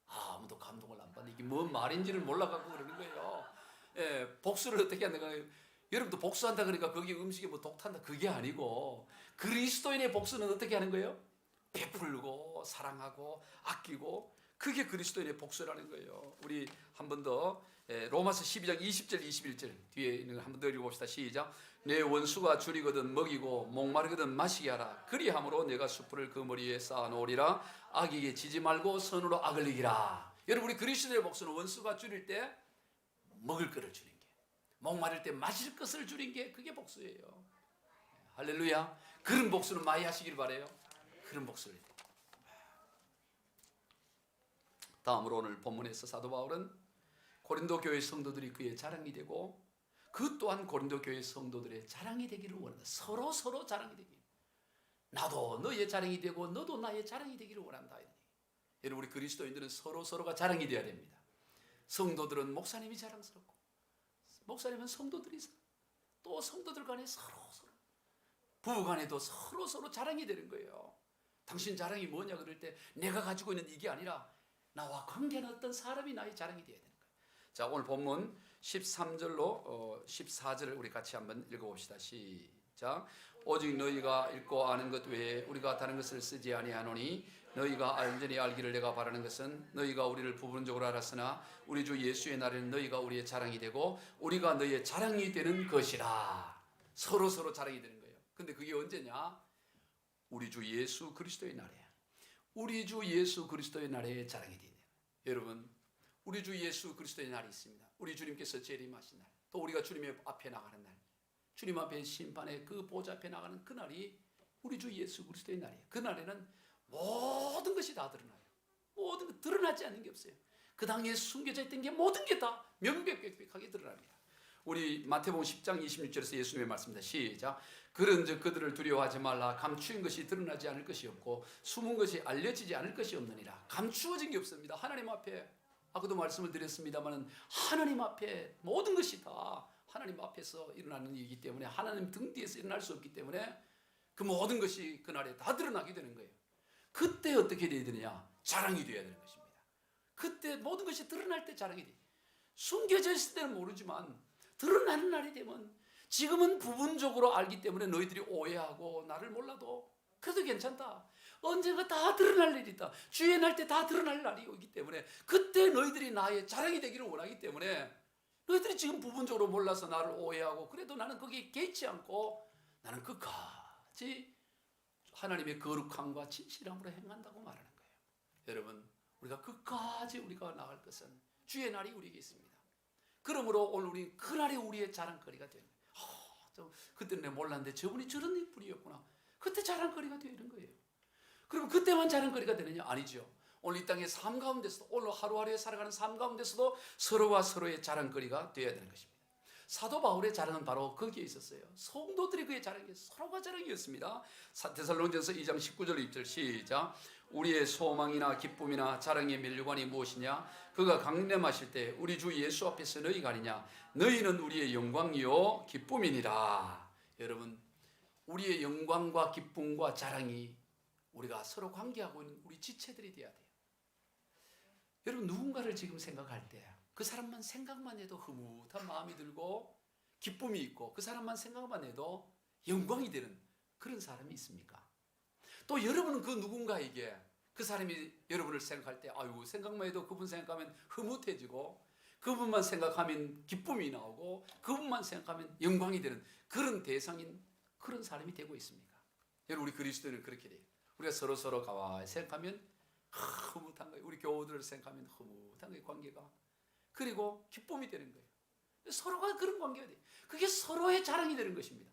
아무도 감동을 안 받는 이게 뭔 말인지를 몰라가고 그러는 거예요. 복수를 어떻게 한다가 여러분도 복수한다 그러니까 거기 음식에 뭐 독탄다 그게 아니고 그리스도인의 복수는 어떻게 하는 거예요? 베풀고 사랑하고 아끼고 그게 그리스도인의 복수라는 거예요. 우리 한 번 더 로마서 12장 20절 21절 뒤에 있는 거 한 번 더 읽어봅시다. 시작. 내 원수가 줄이거든 먹이고 목마르거든 마시게 하라. 그리함으로 내가 숯불을 그 머리에 쌓아놓으리라. 악에게 지지 말고 선으로 악을 이기라. 여러분 우리 그리스도의 복수는 원수가 줄일 때 먹을 거를 주는 게 목마를 때 마실 것을 주린 게 그게 복수예요. 할렐루야. 그런 복수는 많이 하시길 바라요. 그런 복수를. 다음으로 오늘 본문에서 사도 바울은 고린도 교회 성도들이 그의 자랑이 되고 그 또한 고린도 교회 성도들의 자랑이 되기를 원한다. 서로 자랑이 되기. 나도 너의 자랑이 되고 너도 나의 자랑이 되기를 원한다. 여러분, 우리 그리스도인들은 서로가 자랑이 되어야 됩니다. 성도들은 목사님이 자랑스럽고 목사님은 성도들이, 또 성도들 간에 서로 부부 간에도 서로 자랑이 되는 거예요. 당신 자랑이 뭐냐 그럴 때 내가 가지고 있는 이게 아니라 나와 관계하는 어떤 사람이 나의 자랑이 되어야 되는 거예요. 자, 오늘 본문 13절로 14절을 우리 같이 한번 읽어봅시다. 시작. 오직 너희가 읽고 아는 것 외에 우리가 다른 것을 쓰지 아니하노니 너희가 완전히 알기를 내가 바라는 것은 너희가 우리를 부분적으로 알았으나 우리 주 예수의 날에는 너희가 우리의 자랑이 되고 우리가 너희의 자랑이 되는 것이라. 서로 자랑이 되는 거예요. 근데 그게 언제냐? 우리 주 예수 그리스도의 날에, 우리 주 예수 그리스도의 날에 자랑이 되는 거예요. 여러분, 우리 주 예수 그리스도의 날이 있습니다. 우리 주님께서 재림하신 날, 또 우리가 주님의 앞에 나가는 날, 주님 앞에 심판의 그 보좌 앞에 나가는 그 날이 우리 주 예수 그리스도의 날이에요. 그 날에는 모든 것이 다 드러나요. 모든 것 드러나지 않는 게 없어요. 그 당시에 숨겨져 있던 게 모든 게 다 명백하게 드러납니다. 우리 마태복음 10장 26절에서 예수님의 말씀입니다. 시작. 그런즉 그들을 두려워하지 말라. 감추인 것이 드러나지 않을 것이 없고 숨은 것이 알려지지 않을 것이 없느니라. 감추어진 게 없습니다. 하나님 앞에, 아까도 말씀을 드렸습니다만 하나님 앞에 모든 것이 다 하나님 앞에서 일어나는 일이기 때문에, 하나님 등 뒤에서 일어날 수 없기 때문에 그 모든 것이 그날에 다 드러나게 되는 거예요. 그때 어떻게 돼야 되느냐? 자랑이 돼야 되는 것입니다. 그때 모든 것이 드러날 때 자랑이 돼. 숨겨져 있을 때는 모르지만 드러나는 날이 되면, 지금은 부분적으로 알기 때문에 너희들이 오해하고 나를 몰라도 그래도 괜찮다. 언젠가 다 드러날 일이다. 주의 날 때 다 드러날 날이 오기 때문에 그때 너희들이 나의 자랑이 되기를 원하기 때문에, 너희들이 지금 부분적으로 몰라서 나를 오해하고 그래도 나는 거기에 개의치 않고 나는 끝까지 하나님의 거룩함과 진실함으로 행한다고 말하는 거예요. 여러분, 우리가 끝까지 우리가 나갈 것은 주의 날이 우리에게 있습니다. 그러므로 오늘 우리 그날이 우리의 자랑거리가 되는 거예요. 그때는 내가 몰랐는데 저분이 저런 분이었구나. 그때 자랑거리가 되는 거예요. 그러면 그때만 자랑거리가 되느냐? 아니죠. 오늘 이 땅의 삶 가운데서도, 오늘 하루하루에 살아가는 삶 가운데서도 서로와 서로의 자랑거리가 되어야 되는 것입니다. 사도 바울의 자랑은 바로 거기에 있었어요. 성도들이 그의 자랑이, 서로가 자랑이었습니다. 데살로니가전서 2장 19절 20절 시작. 우리의 소망이나 기쁨이나 자랑의 면류관이 무엇이냐? 그가 강림하실 때 우리 주 예수 앞에서 너희가 아니냐? 너희는 우리의 영광이요 기쁨이니라. 여러분, 우리의 영광과 기쁨과 자랑이 우리가 서로 관계하고 있는 우리 지체들이 돼야 돼요. 여러분, 누군가를 지금 생각할 때 그 사람만 생각만 해도 흐뭇한 마음이 들고 기쁨이 있고, 그 사람만 생각만 해도 영광이 되는 그런 사람이 있습니까? 또 여러분은 그 누군가에게, 그 사람이 여러분을 생각할 때 아이고 생각만 해도 그분 생각하면 흐뭇해지고, 그분만 생각하면 기쁨이 나오고, 그분만 생각하면 영광이 되는 그런 대상인 그런 사람이 되고 있습니까? 여러분, 우리 그리스도인은 그렇게 돼요. 우리가 서로 가만히 생각하면 흐뭇한 거예요. 우리 교우들을 생각하면 흐뭇한 거예요. 관계가. 그리고 기쁨이 되는 거예요. 서로가 그런 관계가 돼요. 그게 서로의 자랑이 되는 것입니다.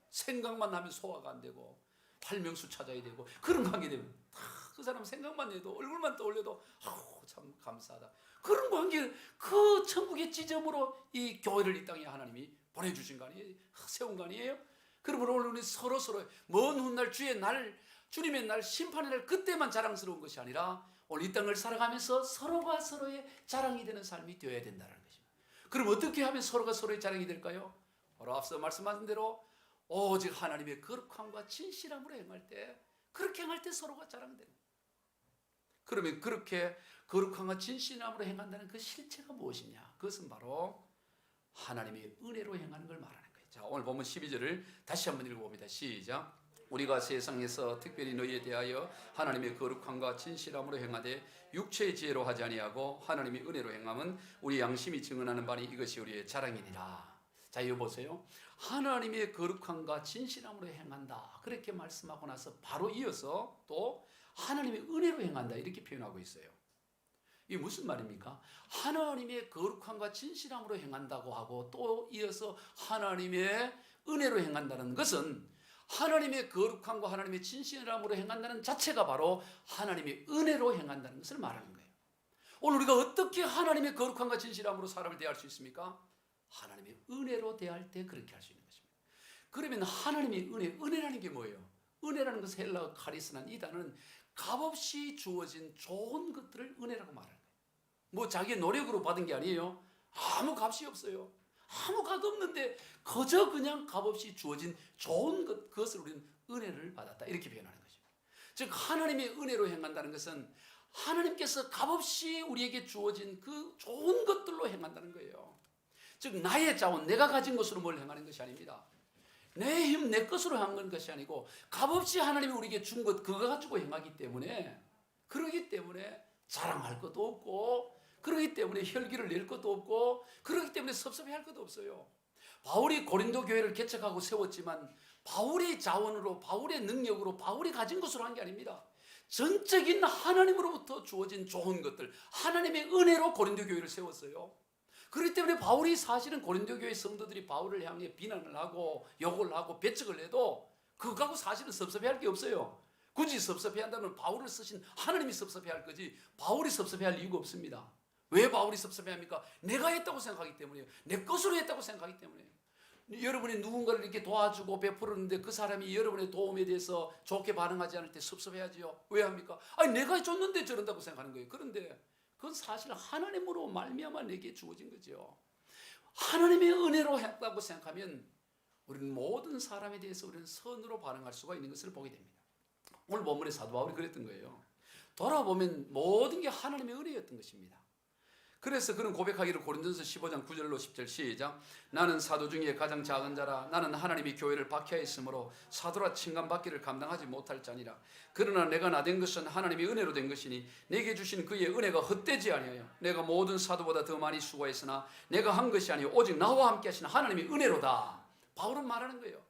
생각만 하면 소화가 안 되고 활명수 찾아야 되고 그런 관계 되면 그 사람 생각만 해도, 얼굴만 떠올려도 참 감사하다. 그런 관계, 그 천국의 지점으로 이 교회를 이 땅에 하나님이 보내주신 거 아니에요? 세운 거 아니에요? 그러므로 오늘 우리 서로 먼 훗날 주의 날, 주님의 날, 심판의 날, 그때만 자랑스러운 것이 아니라 오늘 이 땅을 살아가면서 서로가 서로의 자랑이 되는 삶이 되어야 된다는 것입니다. 그럼 어떻게 하면 서로가 서로의 자랑이 될까요? 바로 앞서 말씀하신 대로 오직 하나님의 거룩함과 진실함으로 행할 때, 그렇게 행할 때 서로가 자랑되는 거예요. 그러면 그렇게 거룩함과 진실함으로 행한다는 그 실체가 무엇이냐? 그것은 바로 하나님의 은혜로 행하는 걸 말하는 거예요. 자, 오늘 보면 12절을 다시 한번 읽어봅니다. 시작. 우리가 세상에서 특별히 너희에 대하여 하나님의 거룩함과 진실함으로 행하되 육체의 지혜로 하지 아니하고 하나님의 은혜로 행함은 우리 양심이 증언하는 바니 이것이 우리의 자랑이니라. 자, 이거 보세요. 하나님의 거룩함과 진실함으로 행한다, 그렇게 말씀하고 나서 바로 이어서 또 하나님의 은혜로 행한다, 이렇게 표현하고 있어요. 이게 무슨 말입니까? 하나님의 거룩함과 진실함으로 행한다고 하고 또 이어서 하나님의 은혜로 행한다는 것은 하나님의 거룩함과 하나님의 진실함으로 행한다는 자체가 바로 하나님의 은혜로 행한다는 것을 말하는 거예요. 오늘 우리가 어떻게 하나님의 거룩함과 진실함으로 사람을 대할 수 있습니까? 하나님의 은혜로 대할 때 그렇게 할 수 있는 것입니다. 그러면 하나님의 은혜라는 게 뭐예요? 은혜라는 것은 헬라어 카리스라는 이 단어는 값없이 주어진 좋은 것들을 은혜라고 말하는 거예요. 뭐 자기의 노력으로 받은 게 아니에요. 아무 값이 없어요. 아무 값 없는데 그저 그냥 값없이 주어진 좋은 것, 그것을 우리는 은혜를 받았다 이렇게 표현하는 것입니다. 즉 하나님의 은혜로 행한다는 것은 하나님께서 값없이 우리에게 주어진 그 좋은 것들로 행한다는 거예요. 즉 나의 자원, 내가 가진 것으로 뭘 행하는 것이 아닙니다. 내 힘, 내 것으로 한 것이 아니고 값없이 하나님이 우리에게 준 것 그거 가지고 행하기 때문에, 그러기 때문에 자랑할 것도 없고, 그러기 때문에 혈기를 낼 것도 없고, 그러기 때문에 섭섭해할 것도 없어요. 바울이 고린도 교회를 개척하고 세웠지만 바울의 자원으로, 바울의 능력으로, 바울이 가진 것으로 한 게 아닙니다. 전적인 하나님으로부터 주어진 좋은 것들, 하나님의 은혜로 고린도 교회를 세웠어요. 그렇기 때문에 바울이 사실은 고린도 교회 성도들이 바울을 향해 비난을 하고 욕을 하고 배척을 해도 그거하고 사실은 섭섭해할 게 없어요. 굳이 섭섭해한다면 바울을 쓰신 하나님이 섭섭해할 거지 바울이 섭섭해할 이유가 없습니다. 왜 바울이 섭섭해합니까? 내가 했다고 생각하기 때문이에요. 내 것으로 했다고 생각하기 때문이에요. 여러분이 누군가를 이렇게 도와주고 베풀었는데 그 사람이 여러분의 도움에 대해서 좋게 반응하지 않을 때 섭섭해하지요. 왜 합니까? 아니 내가 줬는데 저런다고 생각하는 거예요. 그런데 그건 사실 하나님으로 말미암아 내게 주어진 거죠. 하나님의 은혜로 했다고 생각하면 우리는 모든 사람에 대해서 우리는 선으로 반응할 수가 있는 것을 보게 됩니다. 오늘 본문의 사도 바울이 그랬던 거예요. 돌아보면 모든 게 하나님의 은혜였던 것입니다. 그래서 그는 고백하기를 고린도전서 15장 9절로 10절 시작. 나는 사도 중에 가장 작은 자라. 나는 하나님이 교회를 박해하였으므로 사도라 칭함받기를 감당하지 못할 자니라. 그러나 내가 나된 것은 하나님의 은혜로 된 것이니 내게 주신 그의 은혜가 헛되지 아니하여 내가 모든 사도보다 더 많이 수고했으나 내가 한 것이 아니요 오직 나와 함께 하신 하나님의 은혜로다. 바울은 말하는 거예요.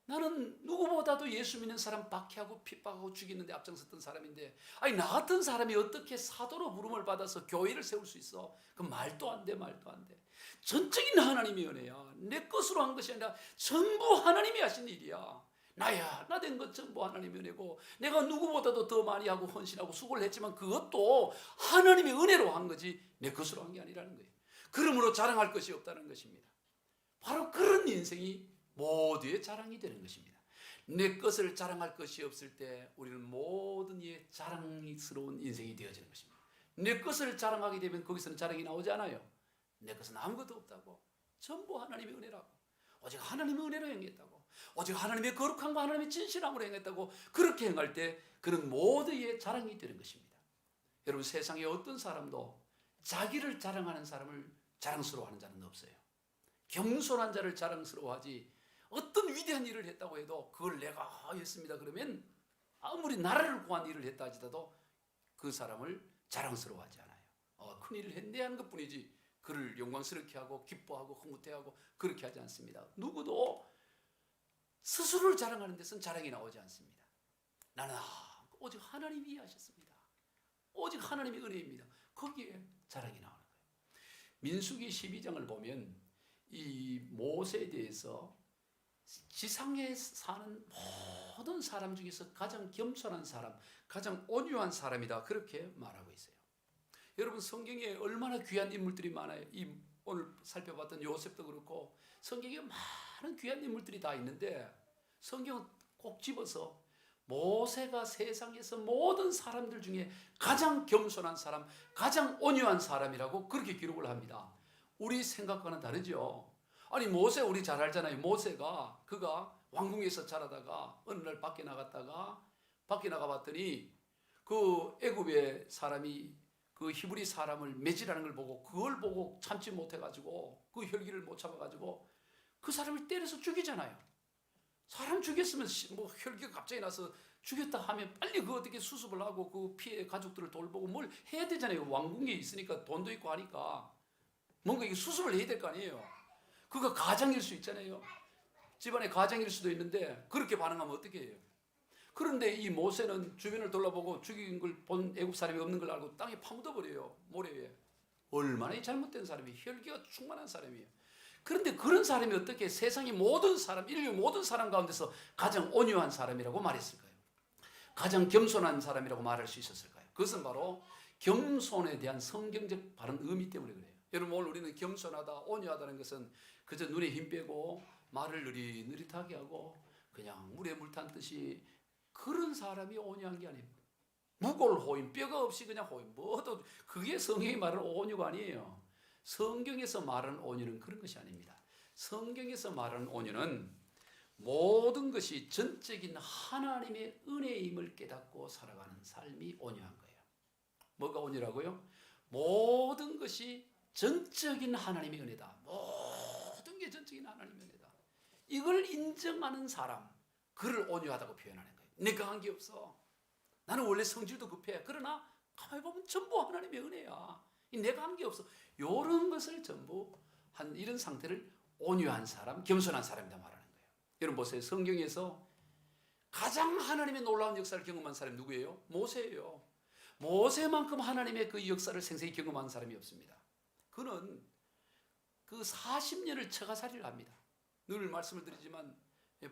나는 누구보다도 예수 믿는 사람 박해하고 핍박하고 죽이는데 앞장섰던 사람인데, 아니 나 같은 사람이 어떻게 사도로 부름을 받아서 교회를 세울 수 있어? 그 말도 안 돼, 말도 안 돼. 전적인 하나님의 은혜야. 내 것으로 한 것이 아니라 전부 하나님이 하신 일이야. 나야, 나 된 것 전부 하나님의 은혜고, 내가 누구보다도 더 많이 하고 헌신하고 수고를 했지만 그것도 하나님의 은혜로 한 거지 내 것으로 한 게 아니라는 거예요. 그러므로 자랑할 것이 없다는 것입니다. 바로 그런 인생이 모두의 자랑이 되는 것입니다. 내 것을 자랑할 것이 없을 때 우리는 모든 이의 자랑스러운 인생이 되어지는 것입니다. 내 것을 자랑하게 되면 거기서는 자랑이 나오지 않아요. 내 것은 아무것도 없다고, 전부 하나님의 은혜라고, 오직 하나님의 은혜로 행했다고, 오직 하나님의 거룩함과 하나님의 진실함으로 행했다고, 그렇게 행할 때 그는 모두의 자랑이 되는 것입니다. 여러분, 세상에 어떤 사람도 자기를 자랑하는 사람을 자랑스러워하는 자는 없어요. 겸손한 자를 자랑스러워하지, 어떤 위대한 일을 했다고 해도 그걸 내가 했습니다 그러면 아무리 나라를 구한 일을 했다 하지라도 그 사람을 자랑스러워하지 않아요. 큰 일을 했네 하는 것뿐이지 그를 영광스럽게 하고 기뻐하고 흐뭇해하고 그렇게 하지 않습니다. 누구도 스스로를 자랑하는 데서는 자랑이 나오지 않습니다. 나는 오직 하나님이 하셨습니다. 오직 하나님의 은혜입니다. 거기에 자랑이 나오는 거예요. 민수기 12장을 보면 이 모세에 대해서 지상에 사는 모든 사람 중에서 가장 겸손한 사람, 가장 온유한 사람이다, 그렇게 말하고 있어요. 여러분, 성경에 얼마나 귀한 인물들이 많아요. 오늘 살펴봤던 요셉도 그렇고 성경에 많은 귀한 인물들이 다 있는데 성경은 꼭 집어서 모세가 세상에서 모든 사람들 중에 가장 겸손한 사람, 가장 온유한 사람이라고 그렇게 기록을 합니다. 우리 생각과는 다르죠. 아니 모세 우리 잘 알잖아요. 모세가 그가 왕궁에서 자라다가 어느 날 밖에 나가봤더니 그 애굽의 사람이 그 히브리 사람을 매질하는 걸 보고 그걸 보고 참지 못해가지고 그 혈기를 못 참아가지고 그 사람을 때려서 죽이잖아요. 사람 죽였으면 뭐 혈기가 갑자기 나서 죽였다 하면 빨리 그 어떻게 수습을 하고 그 피해 가족들을 돌보고 뭘 해야 되잖아요. 왕궁에 있으니까 돈도 있고 하니까 뭔가 이게 수습을 해야 될 거 아니에요. 그거 가장일 수 있잖아요. 집안에 가장일 수도 있는데 그렇게 반응하면 어떻게 해요? 그런데 이 모세는 주변을 둘러보고 죽인 걸 본 애굽 사람이 없는 걸 알고 땅에 파묻어 버려요. 모래 위에. 얼마나 이 잘못된 사람이, 혈기가 충만한 사람이에요. 그런데 그런 사람이 어떻게 세상의 모든 사람, 인류 모든 사람 가운데서 가장 온유한 사람이라고 말했을까요? 가장 겸손한 사람이라고 말할 수 있었을까요? 그것은 바로 겸손에 대한 성경적 바른 의미 때문에 그래요. 여러분, 오늘 우리는 겸손하다, 온유하다는 것은 그저 눈에 힘 빼고 말을 느릿느릿하게 하고 그냥 물에 물 탄 듯이 그런 사람이 온유한 게 아닙니다. 무골호인, 뼈가 없이 그냥 호인, 뭐도 그게 성경이 말하는 온유가 아니에요. 성경에서 말하는 온유는 그런 것이 아닙니다. 성경에서 말하는 온유는 모든 것이 전적인 하나님의 은혜임을 깨닫고 살아가는 삶이 온유한 거예요. 뭐가 온유라고요? 모든 것이 전적인 하나님의 은혜다. 모든 게 전적인 하나님의 은혜다. 이걸 인정하는 사람, 그를 온유하다고 표현하는 거예요. 내가 한 게 없어. 나는 원래 성질도 급해. 그러나 가만히 보면 전부 하나님의 은혜야. 내가 한 게 없어. 이런 것을 전부 한 이런 상태를 온유한 사람, 겸손한 사람이다 말하는 거예요. 여러분 보세요. 성경에서 가장 하나님의 놀라운 역사를 경험한 사람이 누구예요? 모세예요. 모세만큼 하나님의 그 역사를 생생히 경험한 사람이 없습니다. 그는 그 40년을 처가살이를 합니다. 늘 말씀을 드리지만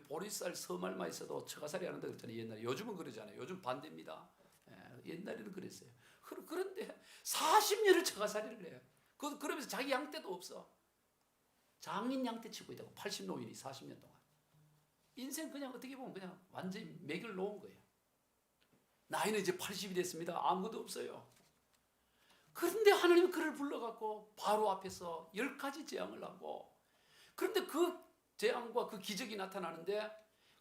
보리쌀 서말만 있어도 처가살이 하는다 그랬잖아요. 옛날에. 요즘은 그러지 않아요. 요즘 반대입니다. 옛날에는 그랬어요. 그런데 40년을 처가살이를 해요. 그러면서 자기 양떼도 없어. 장인 양떼 치고 있다고. 80노인이 40년 동안. 인생 그냥 어떻게 보면 그냥 완전히 맥을 놓은 거예요. 나이는 이제 80이 됐습니다. 아무것도 없어요. 그런데 하나님은 그를 불러갖고 바로 앞에서 10가지 재앙을 하고, 그런데 그 재앙과 그 기적이 나타나는데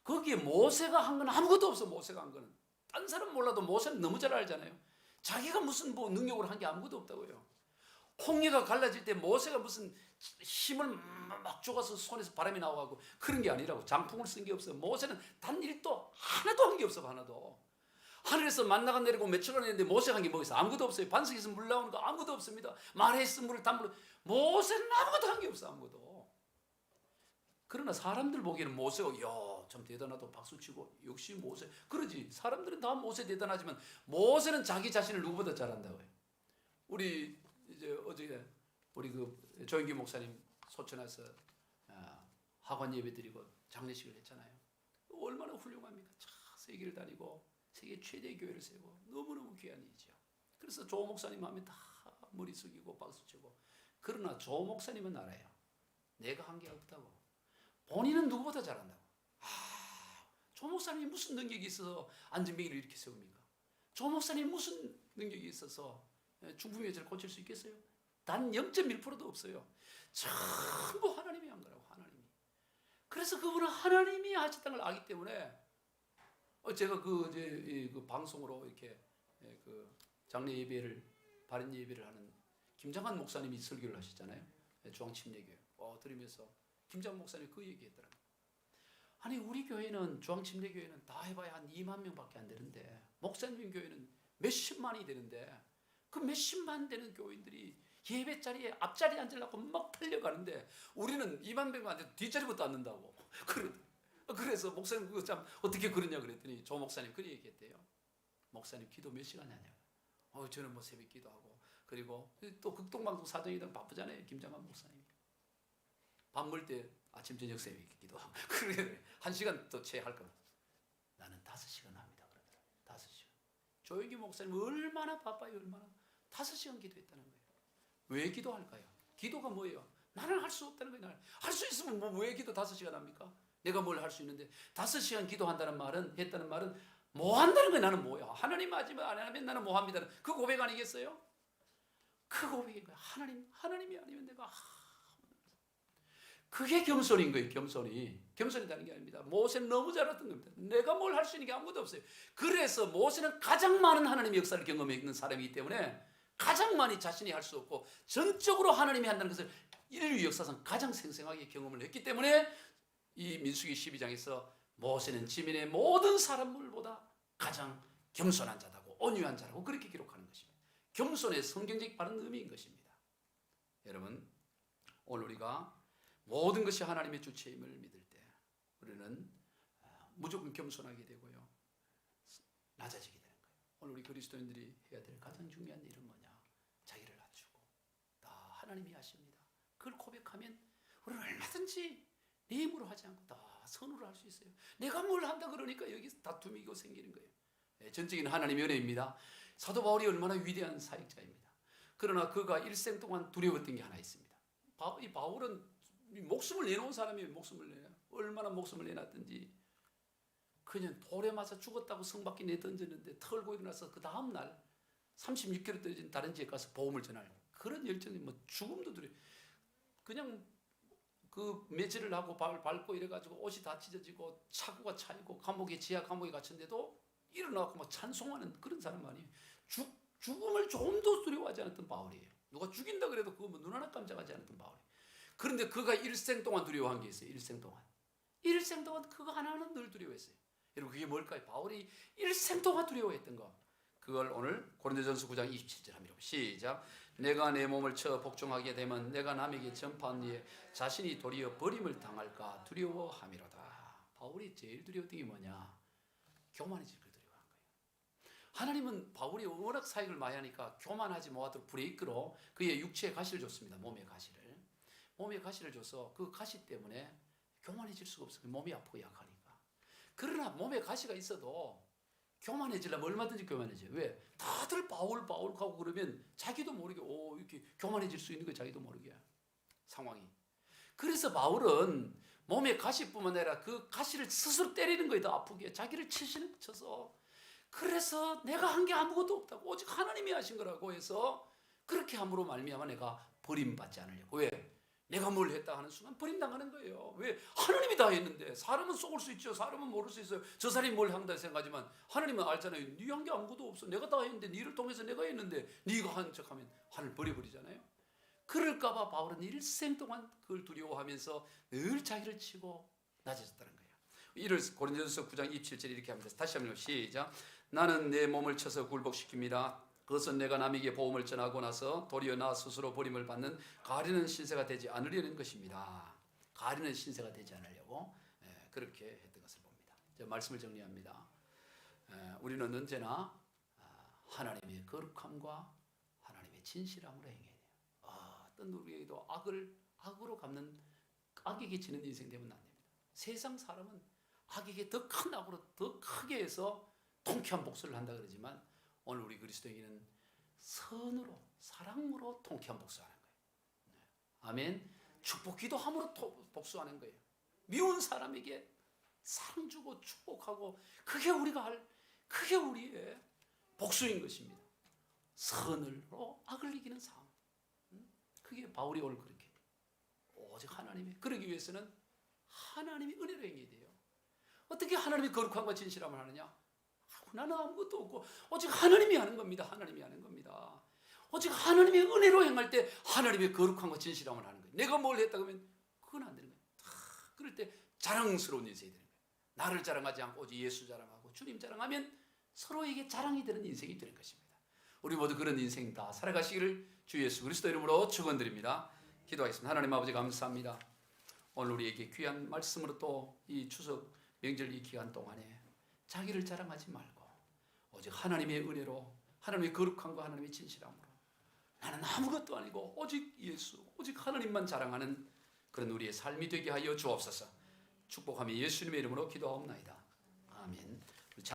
거기에 모세가 한 건 아무것도 없어. 모세가 한 거는. 딴 사람 몰라도 모세는 너무 잘 알잖아요. 자기가 무슨 뭐 능력으로 한 게 아무것도 없다고요. 홍해가 갈라질 때 모세가 무슨 힘을 막 줘서 손에서 바람이 나오고 그런 게 아니라고. 장풍을 쓴 게 없어. 모세는 단 일도 하나도 한 게 없어. 하나도. 하늘에서 만나가 내리고 며칠간 했는데 모세가 한 게 뭐 있어? 아무것도 없어요. 반석에서 물 나오는 거 아무것도 없습니다. 말에서 물을 담으로. 모세는 아무것도 한 게 없어. 아무것도. 그러나 사람들 보기에는 모세가 참 대단하다고 박수치고 역시 모세 그러지. 사람들은 다 모세 대단하지만 모세는 자기 자신을 누구보다 잘한다고요. 우리 이제 어제 우리 그 조영기 목사님 소천에서 학원 예배 드리고 장례식을 했잖아요. 얼마나 훌륭합니까? 세계를 다니고 세계 최대의 교회를 세우고 너무너무 귀한 일이죠. 그래서 조 목사님 하면 다 머리 숙이고 박수치고. 그러나 조 목사님은 알아요. 내가 한 게 없다고. 본인은 누구보다 잘한다고. 조 목사님이 무슨 능력이 있어서 안전병이를 이렇게 세웁니까? 조 목사님이 무슨 능력이 있어서 중풍여자를 고칠 수 있겠어요? 단 0.1%도 없어요. 전부 하나님이 한 거라고. 하나님이. 그래서 그분은 하나님이 하셨다는 걸 알기 때문에 제가 그 방송으로 이렇게 그 장례 예배를 발인 예배를 하는 김장한 목사님이 설교를 하셨잖아요. 중앙침례교회 들으면서 김장 목사님이 그 얘기했더라고요. 아니 우리 교회는 중앙침례교회는 다 해봐야 한 2만 명밖에 안 되는데 목사님 교회는 몇십만이 되는데 그 몇십만 되는 교인들이 예배 자리에 앞자리에 앉으려고 막 달려가는데 우리는 2만 명도 안 돼도 뒷자리부터 앉는다고. 그래서 목사님 그거 참 어떻게 그러냐 그랬더니 조 목사님 그렇게 얘기했대요. 목사님 기도 몇 시간 하냐고. 저는 뭐 새벽 기도하고 그리고 또 극동방송 사정이든 바쁘잖아요. 김장한 목사님. 밥 먹을 때 아침 저녁 새벽 기도하고 그래 1시간 또 채 할 거면 나는 5시간 합니다. 그러더라고요. 5시간. 조영기 목사님 얼마나 바빠요. 얼마나 5시간 기도했다는 거예요. 왜 기도할까요? 기도가 뭐예요? 나는 할 수 없다는 거예요. 할 수 있으면 뭐 왜 기도 5시간 합니까? 내가 뭘 할 수 있는데 5시간 기도한다는 말은 했다는 말은 뭐 한다는 거예요. 나는 뭐야? 하나님 하지만 안 하면 나는 뭐 합니다. 그 고백 아니겠어요? 그 고백인 거예요. 하나님이 아니면 내가 그게 겸손인 거예요. 겸손이라는 게 아닙니다. 모세는 너무 잘했던 겁니다. 내가 뭘 할 수 있는 게 아무것도 없어요. 그래서 모세는 가장 많은 하나님의 역사를 경험해 있는 사람이기 때문에 가장 많이 자신이 할 수 없고 전적으로 하나님이 한다는 것을 인류 역사상 가장 생생하게 경험을 했기 때문에 이 민수기 12장에서 모세는 지면의 모든 사람들보다 가장 겸손한 자다고 온유한 자라고 그렇게 기록하는 것입니다. 겸손의 성경적 바른 의미인 것입니다. 여러분 오늘 우리가 모든 것이 하나님의 주체임을 믿을 때 우리는 무조건 겸손하게 되고요. 그리스도인들이 해야 될 가장 중요한 일은 뭐냐? 자기를 낮추고 다 하나님이 하십니다. 그걸 고백하면 우리는 얼마든지 내 힘으로 하지 않고 다 선으로 할 수 있어요. 내가 뭘 한다 그러니까 여기서 다툼이 이거 생기는 거예요. 전적인 하나님의 은혜입니다. 사도 바울이 얼마나 위대한 사역자입니다. 그러나 그가 일생 동안 두려웠던 게 하나 있습니다. 이 바울은 목숨을 내놓은 사람이에요. 목숨을 내놔. 얼마나 목숨을 내놨든지. 그냥 돌에 맞아 죽었다고 성밖에 내던졌는데 털고 일어나서 그 다음날 36km 떨어진 다른 지에 가서 복음을 전할 그런 열정이 뭐 죽음도 두려워. 그냥 그 매질을 하고 밟고 이래가지고 옷이 다 찢어지고 차고가 차이고 감옥에 지하 감옥에 갇혔는데도 일어나고 막 찬송하는 그런 사람 아니에요. 죽음을 좀도 두려워하지 않았던 바울이에요. 누가 죽인다 그래도 그거 뭐 눈 하나 깜짝하지 않았던 바울이에요. 그런데 그가 일생 동안 두려워한 게 있어요. 일생 동안 그거 하나는 늘 두려워했어요. 여러분 그게 뭘까요? 바울이 일생 동안 두려워했던 거. 그걸 오늘 고린도전서 9장 27절 합니다. 시작. 내가 내 몸을 쳐 복종하게 되면 내가 남에게 전파한 뒤에 자신이 도리어 버림을 당할까 두려워함이로다. 바울이 제일 두려웠던 게 뭐냐? 교만해질 걸 두려워한 거예요. 하나님은 바울이 워낙 사역을 많이 하니까 교만하지 못하도록 브레이크로 그의 육체에 가시를 줬습니다. 몸에 가시를 줘서 그 가시 때문에 교만해질 수가 없어요. 몸이 아프고 약하니까. 그러나 몸에 가시가 있어도 교만해지려면 얼마든지 교만해져요. 왜? 다들 바울 하고 그러면 자기도 모르게 이렇게 교만해질 수 있는 거 자기도 모르게 상황이. 그래서 바울은 몸에 가시뿐만 아니라 그 가시를 스스로 때리는 거에 더 아프게 자기를 쳐서 그래서 내가 한 게 아무것도 없다고 오직 하나님이 하신 거라고 해서 그렇게 함으로 말미암아 내가 버림받지 않으려고. 왜? 내가 뭘 했다 하는 순간 버림당하는 거예요. 왜? 하나님이 다 했는데. 사람은 속을 수 있죠. 사람은 모를 수 있어요. 저 사람이 뭘 한다 생각하지만 하나님은 알잖아요. 네 한 게 아무것도 없어. 내가 다 했는데 니를 통해서 내가 했는데 네가 한 척하면 하늘 버려버리잖아요. 그럴까 봐 바울은 일생 동안 그걸 두려워하면서 늘 자기를 치고 낮아졌다는 거예요. 이를 고린도전서 9장 27절 이렇게 합니다. 다시 한번 시작. 나는 내 몸을 쳐서 굴복시킵니다. 그것은 내가 남에게 복음을 전하고 나서 도리어 나 스스로 버림을 받는 가리는 신세가 되지 않으려는 것입니다. 가리는 신세가 되지 않으려고 그렇게 했던 것을 봅니다. 제가 말씀을 정리합니다. 우리는 언제나 하나님의 거룩함과 하나님의 진실함으로 행해야 돼요. 어떤 누구에게도 악으로 갚는 악에게 지는 인생 되면 안 됩니다. 세상 사람은 악에게 더 큰 악으로 더 크게 해서 통쾌한 복수를 한다 그러지만 오늘 우리 그리스도인은 선으로 사랑으로 통쾌한 복수하는 거예요. 아멘. 축복 기도함으로 복수하는 거예요. 미운 사람에게 사랑 주고 축복하고 그게 그게 우리의 복수인 것입니다. 선으로 악을 이기는 삶. 그게 바울이 오늘 그렇게 오직 하나님이 그러기 위해서는 하나님이 은혜로 행해야 돼요. 어떻게 하나님이 거룩함과 진실함을 하느냐? 나는 아무것도 없고 오직 하나님이 하는 겁니다. 하나님이 하는 겁니다. 오직 하나님의 은혜로 행할 때 하나님의 거룩함과 진실함을 하는 거예요. 내가 뭘 했다 그러면 그건 안 되는 거예요. 그럴 때 자랑스러운 인생이 되는 거예요. 나를 자랑하지 않고 오직 예수 자랑하고 주님 자랑하면 서로에게 자랑이 되는 인생이 되는 것입니다. 우리 모두 그런 인생 다 살아가시기를 주 예수 그리스도 이름으로 축원드립니다. 기도하겠습니다. 하나님 아버지 감사합니다. 오늘 우리에게 귀한 말씀으로 또 이 추석 명절 이 기간 동안에 자기를 자랑하지 말고 오직 하나님의 은혜로 하나님의 거룩함과 하나님의 진실함으로 나는 아무것도 아니고 오직 예수 오직 하나님만 자랑하는 그런 우리의 삶이 되게 하여 주옵소서. 축복하며 예수님의 이름으로 기도하옵나이다. 아멘.